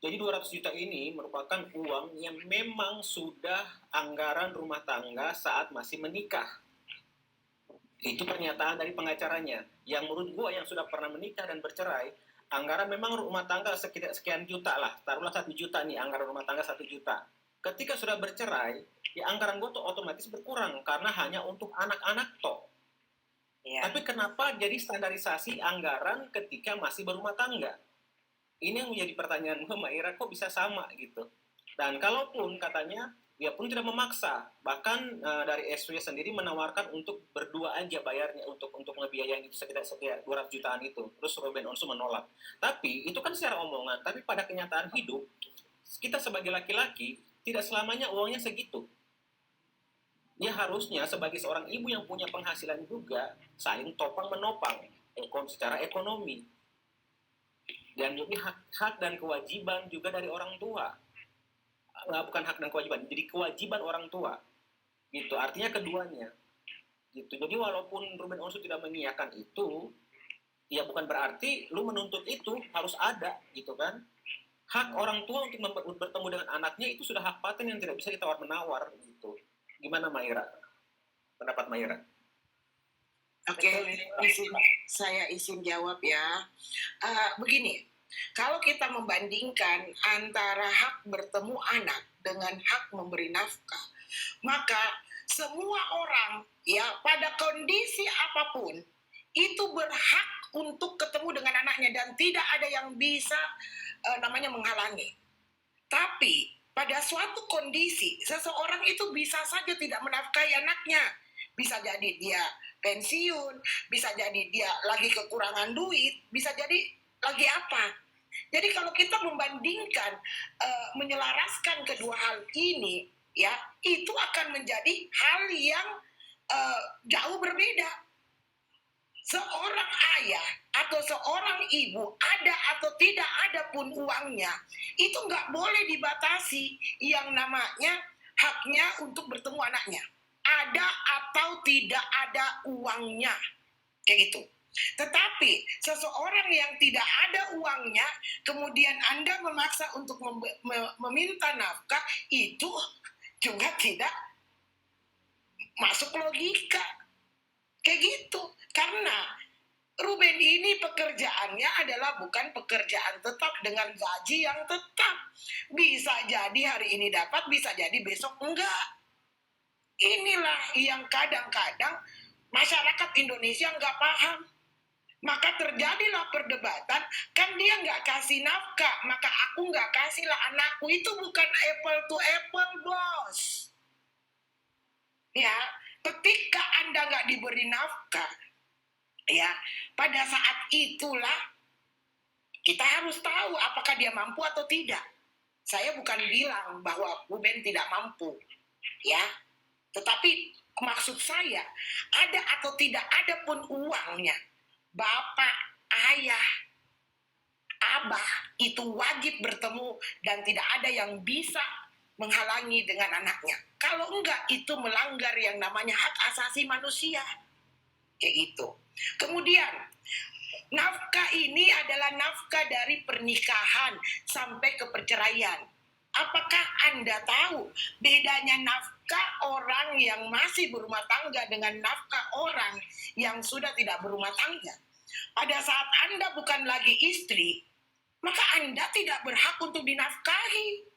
Jadi 200 juta ini merupakan uang yang memang sudah anggaran rumah tangga saat masih menikah. Itu pernyataan dari pengacaranya. Yang menurut gua yang sudah pernah menikah dan bercerai, anggaran memang rumah tangga sekian juta lah. Taruhlah 1 juta nih, anggaran rumah tangga 1 juta. Ketika sudah bercerai, ya anggaran gua tuh otomatis berkurang karena hanya untuk anak-anak toh. Ya. Tapi kenapa jadi standarisasi anggaran ketika masih berumah tangga? Ini yang menjadi pertanyaan gue, Mbak Ira, kok bisa sama gitu. Dan kalaupun katanya, dia pun tidak memaksa. Bahkan dari SW sendiri menawarkan untuk berdua aja bayarnya, untuk ngebiayain itu sekitar 200 jutaan itu. Terus Ruben Onsu menolak. Tapi itu kan secara omongan, tapi pada kenyataan hidup, kita sebagai laki-laki tidak selamanya uangnya segitu. Ya harusnya sebagai seorang ibu yang punya penghasilan juga saling topang menopang secara ekonomi. Dan juga hak dan kewajiban juga dari orang tua. Bukan hak dan kewajiban, jadi kewajiban orang tua. Gitu, artinya keduanya. Gitu. Jadi walaupun Ruben Onsu tidak mengiyakan itu, ya bukan berarti lu menuntut itu harus ada, gitu kan. Hak orang tua untuk bertemu dengan anaknya itu sudah hak paten yang tidak bisa ditawar-menawar, gitu. Gimana Maira? Pendapat Maira? Oke, saya izin jawab ya. Begini, kalau kita membandingkan antara hak bertemu anak dengan hak memberi nafkah, maka semua orang ya pada kondisi apapun itu berhak untuk ketemu dengan anaknya dan tidak ada yang bisa namanya menghalangi. Tapi pada suatu kondisi seseorang itu bisa saja tidak menafkahi anaknya. Bisa jadi dia pensiun, bisa jadi dia lagi kekurangan duit, bisa jadi lagi apa. Jadi kalau kita membandingkan, menyelaraskan kedua hal ini, ya itu akan menjadi hal yang jauh berbeda. Seorang ayah atau seorang ibu ada atau tidak ada pun uangnya, itu nggak boleh dibatasi yang namanya haknya untuk bertemu anaknya. Ada atau tidak ada uangnya, kayak gitu. Tetapi seseorang yang tidak ada uangnya, kemudian Anda memaksa untuk meminta nafkah, itu juga tidak masuk logika. Kayak gitu. Karena Ruben ini pekerjaannya adalah bukan pekerjaan tetap dengan gaji yang tetap. Bisa jadi hari ini dapat, bisa jadi besok enggak. Inilah yang kadang-kadang masyarakat Indonesia nggak paham. Maka terjadilah perdebatan, kan dia nggak kasih nafkah, maka aku nggak kasihlah anakku. Itu bukan apple to apple, bos. Ya, ketika Anda nggak diberi nafkah, ya, pada saat itulah kita harus tahu apakah dia mampu atau tidak. Saya bukan bilang bahwa Ruben tidak mampu, ya. Tetapi maksud saya, ada atau tidak ada pun uangnya, bapak, ayah, abah itu wajib bertemu dan tidak ada yang bisa menghalangi dengan anaknya. Kalau enggak, itu melanggar yang namanya hak asasi manusia. Kayak gitu. Kemudian, nafkah ini adalah nafkah dari pernikahan sampai ke perceraian. Apakah Anda tahu bedanya nafkah orang yang masih berumah tangga dengan nafkah orang yang sudah tidak berumah tangga? Pada saat Anda bukan lagi istri, maka Anda tidak berhak untuk dinafkahi.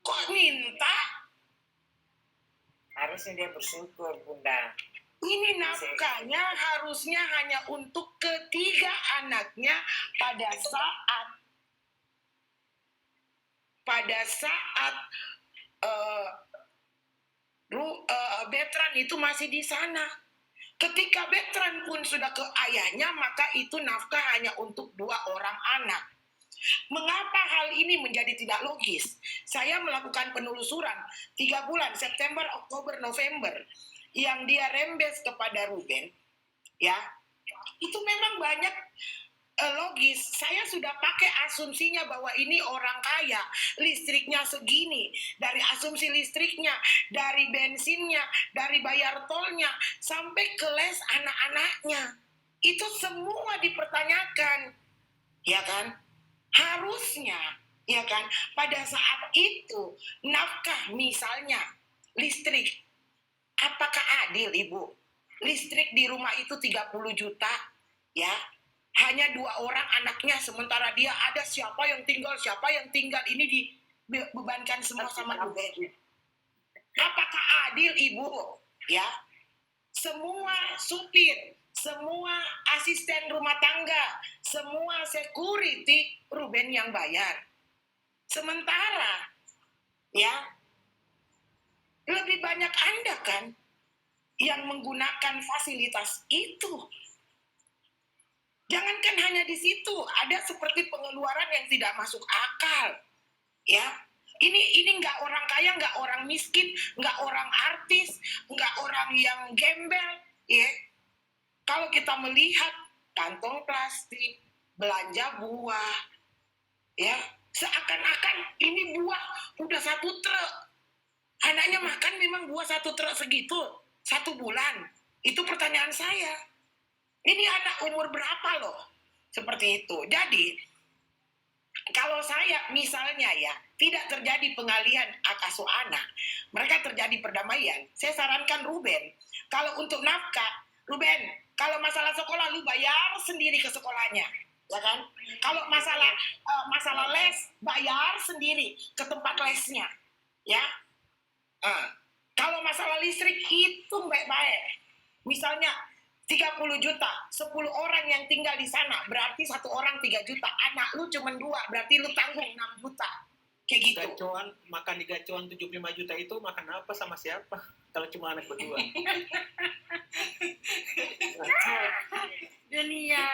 Kok minta? Harusnya dia bersyukur, Bunda. Ini nafkahnya harusnya hanya untuk ketiga anaknya pada saat Betran itu masih di sana. Ketika Betran pun sudah ke ayahnya, maka itu nafkah hanya untuk 2 orang anak. Mengapa hal ini menjadi tidak logis? Saya melakukan penelusuran 3 bulan, September, Oktober, November, yang dia rembes kepada Ruben, ya, itu memang banyak logis. Saya sudah pakai asumsinya bahwa ini orang kaya, listriknya segini, dari asumsi listriknya, dari bensinnya, dari bayar tolnya, sampai ke les anak-anaknya. Itu semua dipertanyakan, ya kan? Harusnya, ya kan, pada saat itu nafkah misalnya listrik, apakah adil Ibu? Listrik di rumah itu 30 juta, ya, hanya 2 orang anaknya, sementara dia ada siapa yang tinggal, ini dibebankan semua sama Ruben. Apakah adil Ibu? Ya, semua supir, semua asisten rumah tangga, semua security Ruben yang bayar. Sementara, ya, lebih banyak Anda kan yang menggunakan fasilitas itu. Jangankan hanya di situ, ada seperti pengeluaran yang tidak masuk akal. Ya, ini nggak orang kaya, nggak orang miskin, nggak orang artis, nggak orang yang gembel, ya. Kalau kita melihat kantong plastik, belanja buah, ya, seakan-akan ini buah udah 1 truk. Anaknya makan memang buah 1 truk segitu, 1 bulan. Itu pertanyaan saya. Ini anak umur berapa loh? Seperti itu. Jadi, kalau saya misalnya ya, tidak terjadi pengalihan hak asuh anak, mereka terjadi perdamaian, saya sarankan Ruben, kalau untuk nafkah, Ruben, kalau masalah sekolah lu bayar sendiri ke sekolahnya, ya kan? Kalau masalah les, bayar sendiri ke tempat lesnya, ya. Kalau masalah listrik, hitung baik-baik. Misalnya 30 juta, 10 orang yang tinggal di sana, berarti 1 orang 3 juta. Anak lu cuma 2, berarti lu tanggung 6 juta. Kayak gitu. Gacuan, makan di gacuan 75 juta itu makan apa sama siapa? Kalau cuma anak berdua. Dunia.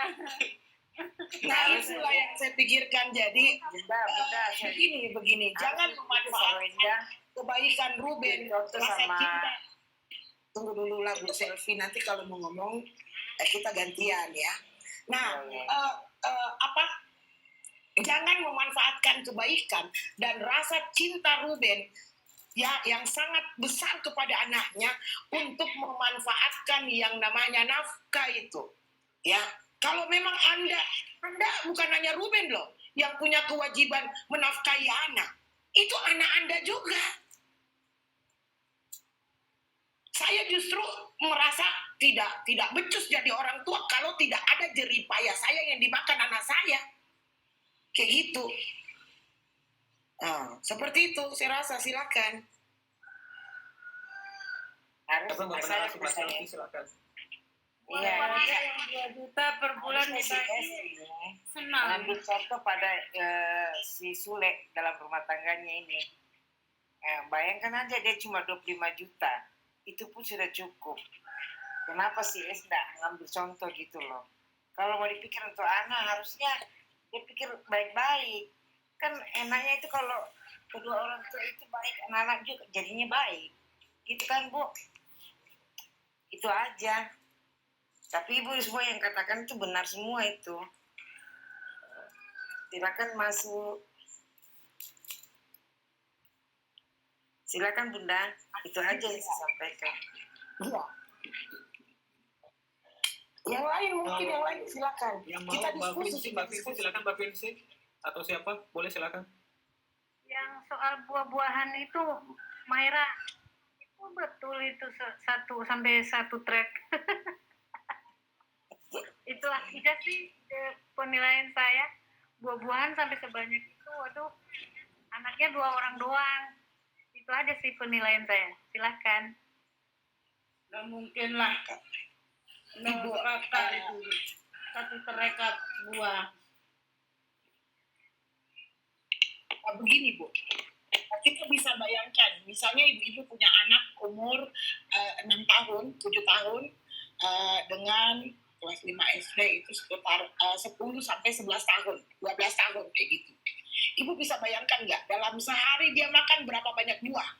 Nah, itulah yang saya pikirkan. Jadi, begini. Jangan memanfaatkan kebaikan Ruben, rasa cinta. Tunggu dulu lah Bu Selfie, nanti kalau mau ngomong kita gantian ya. Nah, jangan memanfaatkan kebaikan dan rasa cinta Ruben ya yang sangat besar kepada anaknya untuk memanfaatkan yang namanya nafkah itu. Ya, kalau memang Anda bukan hanya Ruben loh yang punya kewajiban menafkahi anak, itu anak Anda juga. Saya justru merasa tidak becus jadi orang tua kalau tidak ada jeripaya saya yang dimakan anak saya. Kayak gitu. Seperti itu, saya rasa. Silakan. Silakan. Iya, yang 2 juta per bulan dibagi. Senang. Ambil contoh pada si Sule dalam rumah tangganya ini. Bayangkan aja dia cuma 25 juta. Itu pun sudah cukup. Kenapa sih Esda ngambil contoh gitu loh? Kalau mau dipikir untuk anak, harusnya dia pikir baik-baik. Kan enaknya itu kalau kedua orang tua itu baik, anak-anak juga jadinya baik. Gitu kan Bu? Itu aja. Tapi ibu semua yang katakan itu benar semua itu. Silakan masuk. Silakan Bunda. Itu aja yang saya sampaikan. Iya. Yang lain mungkin yang lain silakan. Yang mau Kita Mbak diskusi, Vinci, kita Mbak Vinci, diskusi. silakan Mbak Vinci. Atau siapa? Boleh silakan. Yang soal buah-buahan itu, Maira, itu betul itu 1 trek. Itu aja sih penilaian saya. Buah-buahan sampai sebanyak itu, waduh, anaknya 2 orang doang. Itu aja sih penilaian saya. Silakan. Nggak mungkin lah. Ibu, Rata itu 1 trek buah. Begini Bu, kita bisa bayangkan, misalnya ibu-ibu punya anak umur 6 tahun, 7 tahun, dengan kelas 5 SD itu sekitar 10 sampai 11 tahun, 12 tahun kayak gitu. Ibu bisa bayangkan nggak, dalam sehari dia makan berapa banyak buah?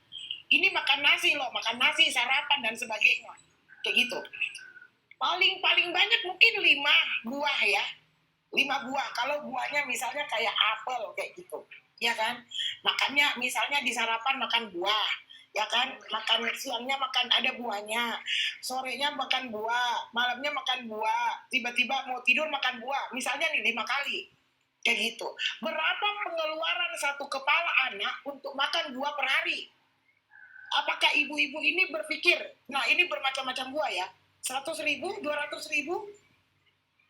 Ini makan nasi loh, makan nasi, sarapan dan sebagainya, kayak gitu. Paling banyak mungkin 5 buah ya, 5 buah. Kalau buahnya misalnya kayak apel kayak gitu, ya kan? Makannya misalnya di sarapan makan buah, ya kan? Makan siangnya makan ada buahnya, sorenya makan buah, malamnya makan buah, tiba-tiba mau tidur makan buah. Misalnya nih 5 kali, kayak gitu. Berapa pengeluaran satu kepala anak untuk makan buah per hari? Apakah ibu-ibu ini berpikir, nah ini bermacam-macam buah ya, 100.000, 200.000?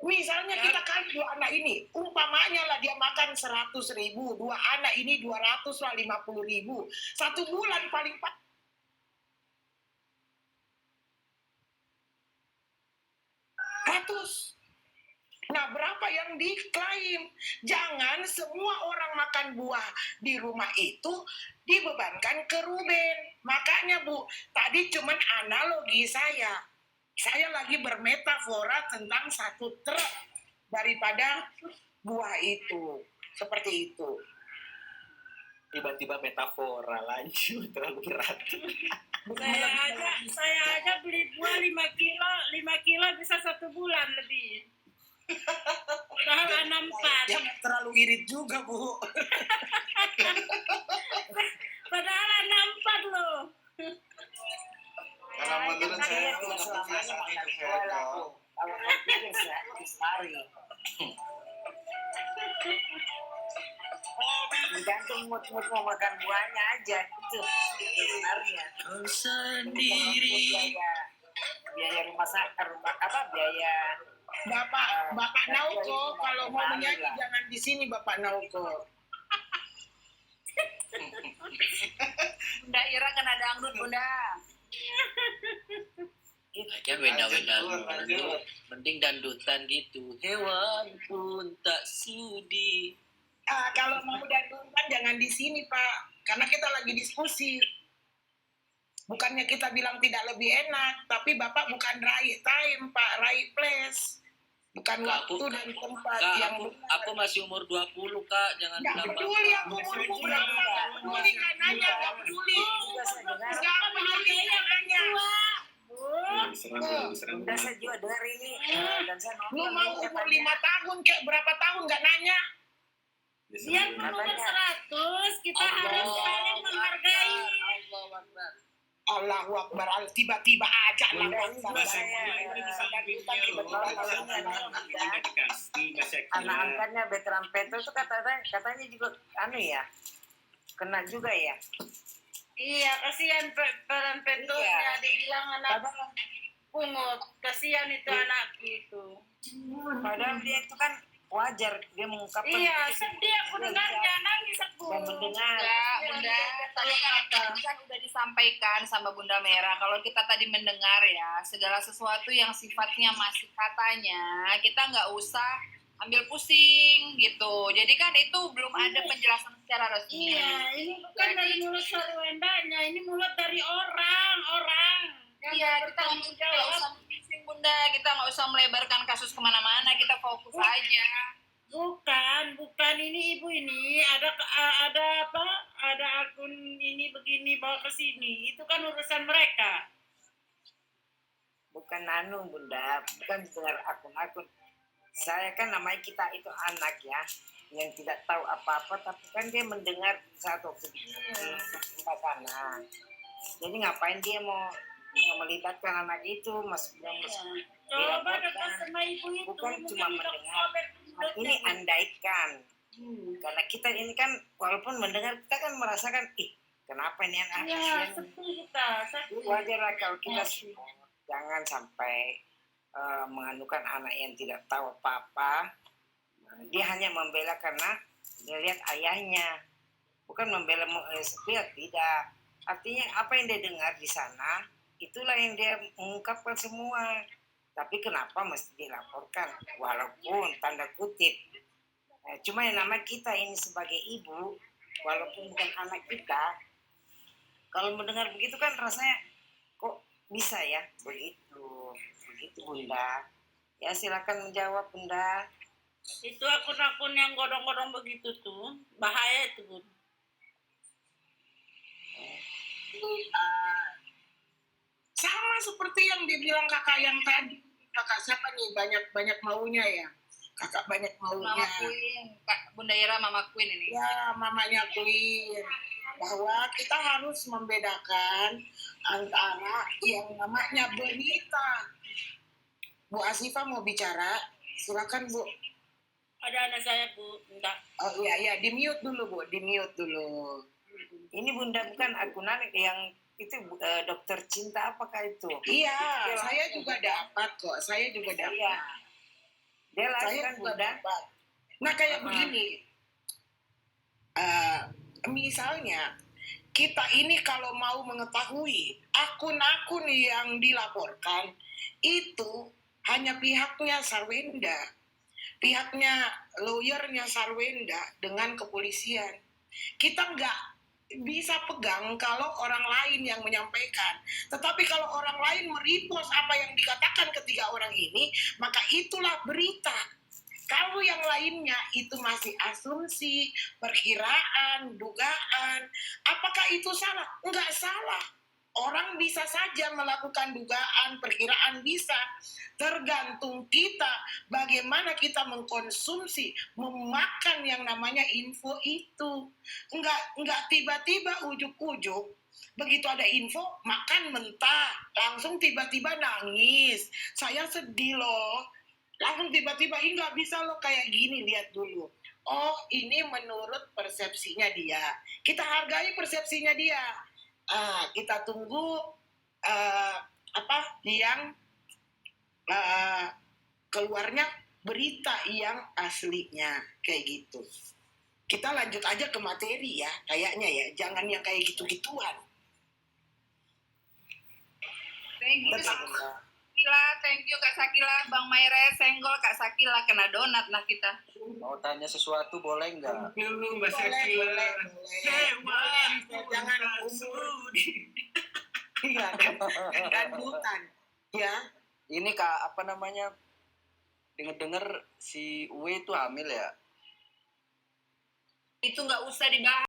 Misalnya kita kali 2 anak ini, umpamanya lah dia makan 100.000, 2 anak ini 200 lah 50.000. 1 bulan paling 100. Nah, berapa yang diklaim? Jangan semua orang makan buah di rumah itu dibebankan ke Ruben. Makanya Bu, tadi cuman analogi saya. Saya lagi bermetafora tentang 1 truk daripada buah itu. Seperti itu. Tiba-tiba metafora lanjut terlalu berat. Saya aja beli buah 5 kilo bisa 1 bulan lebih. Padahal anak 4. Jangan terlalu irit juga Bu. Padahal anak 4 loh. Kalau menurut saya itu Selamanya kebiasaan makan hidup buah lah, saya. Bu. Kalau kopi ya sehari. Tergantung mood mau makan buahnya aja itu sebenarnya. Biaya rumah sakit, biaya Bapak Nauko, kalau mau menyanyi jangan di sini Bapak Nauko. Bunda Ira kena dangdut, Bunda. Aja wenda-wenda dulu. Mending dandutan gitu. Hewan pun tak sudi. Kalau mau dandutan jangan di sini Pak, karena kita lagi diskusi. Bukannya kita bilang tidak lebih enak, tapi Bapak bukan right time Pak, right place. Bukan Kak, waktu dan tempat Kak, yang aku masih umur 20, Kak. Jangan nggak bilang peduli aku umurmu berapa, nggak peduli kan nanya, nggak peduli. Nggak peduli kan nanya. Udah saya juga dengar ini dan saya nonton. Lu mau umur 5 tahun kayak berapa tahun nggak nanya? Dia umur 100, kita harus saling menghargai. Allahu Akbar, tiba-tiba aja Allahu Akbar. Anak angkatnya Veteran Petro itu katanya juga kena juga ya. Iya, kasihan Veteran Petronya, Iya. dibilang anak pungut, kasihan itu anak itu. Padahal dia itu kan wajar dia mengungkapkan. Iya, sedih aku dengarnya, nangis aku. Dan mendengar. Bunda, tadi kan udah disampaikan sama Bunda Merah. Kalau kita tadi mendengar ya, segala sesuatu yang sifatnya masih katanya, kita nggak usah ambil pusing gitu. Jadi kan itu belum ada penjelasan secara resmi. Iya, ini bukan dari mulut Sarwendanya, ini mulut dari orang. Iya, kita nggak usah pusing Bunda, kita nggak usah melebarkan kasus kemana-mana, kita fokus aja. Bukan ini ibu ini ada akun ini begini bawa ke sini, itu kan urusan mereka. bukan anu bunda, bukan dengar akun-akun. Saya kan namanya kita itu anak ya, yang tidak tahu apa-apa, tapi kan dia mendengar satu di sana. Jadi ngapain dia mau melibatkan anak itu, mas belum Coba dekat sama ibu itu. bukan cuma mendengar. Nah, ini andaikan, karena kita ini kan walaupun mendengar kita kan merasakan, kenapa ini anak Ya, kasihan. seperti kita. Wajar lah kalau kita support. Jangan sampai menganukan anak yang tidak tahu apa-apa. Dia hanya membela karena dia lihat ayahnya, bukan membela sepihak, tidak. Artinya apa yang dia dengar di sana, itulah yang dia mengungkapkan semua. Tapi kenapa mesti dilaporkan? Walaupun tanda kutip, cuma yang nama kita ini sebagai ibu, walaupun bukan anak kita, kalau mendengar begitu kan rasanya kok bisa ya begitu bunda. Ya silakan menjawab bunda. Itu akun-akun yang godong-godong begitu tuh bahaya itu bun. Sama seperti yang dibilang kakak yang tadi. Kakak siapa nih, banyak maunya ya. Kakak banyak maunya. Mama Queen, Kak Bunda Ira Mama Queen ini. Ya, mamanya Queen. Bahwa kita harus membedakan antara yang namanya berita. Bu Asifa mau bicara, silakan Bu. Ada anak saya bu, enggak. Oh iya, di mute dulu Bu, di mute dulu. Ini bunda bukan akunan yang itu dokter cinta apakah itu? Iya, saya juga dapat kok, saya juga dapat. Iya. Dia Saya live kan juga bunda. dapat. Nah kayak begini, misalnya kita ini kalau mau mengetahui akun-akun yang dilaporkan itu hanya pihaknya Sarwenda, pihaknya lawyernya Sarwenda dengan kepolisian. Kita nggak bisa pegang kalau orang lain yang menyampaikan. Tetapi kalau orang lain merepost apa yang dikatakan ketiga orang ini, maka itulah berita. Kalau yang lainnya itu masih asumsi, perkiraan, dugaan, apakah itu salah? Enggak salah. Orang bisa saja melakukan dugaan, perkiraan bisa. Tergantung kita bagaimana kita mengkonsumsi, memakan yang namanya info itu. Enggak tiba-tiba ujuk-ujuk. Begitu ada info, makan mentah. Langsung tiba-tiba nangis. Saya sedih loh. Langsung tiba-tiba, nggak bisa loh kayak gini, lihat dulu. Oh, ini menurut persepsinya dia. Kita hargai persepsinya dia. Kita tunggu yang keluarnya berita yang aslinya kayak gitu. Kita lanjut aja ke materi ya, kayaknya ya. Jangan yang kayak gitu-gituan. Thank you Sakila, thank you Kak Sakila, Bang Maire senggol Kak Sakila kena donat lah kita. Mau tanya sesuatu boleh nggak? Dulu Mbak Sakila. Hewan, jangan umur. Iya, dan hutan. Ya. Ini Kak, apa namanya? Dengar-dengar si Uwe itu hamil ya? Itu nggak usah dibahas.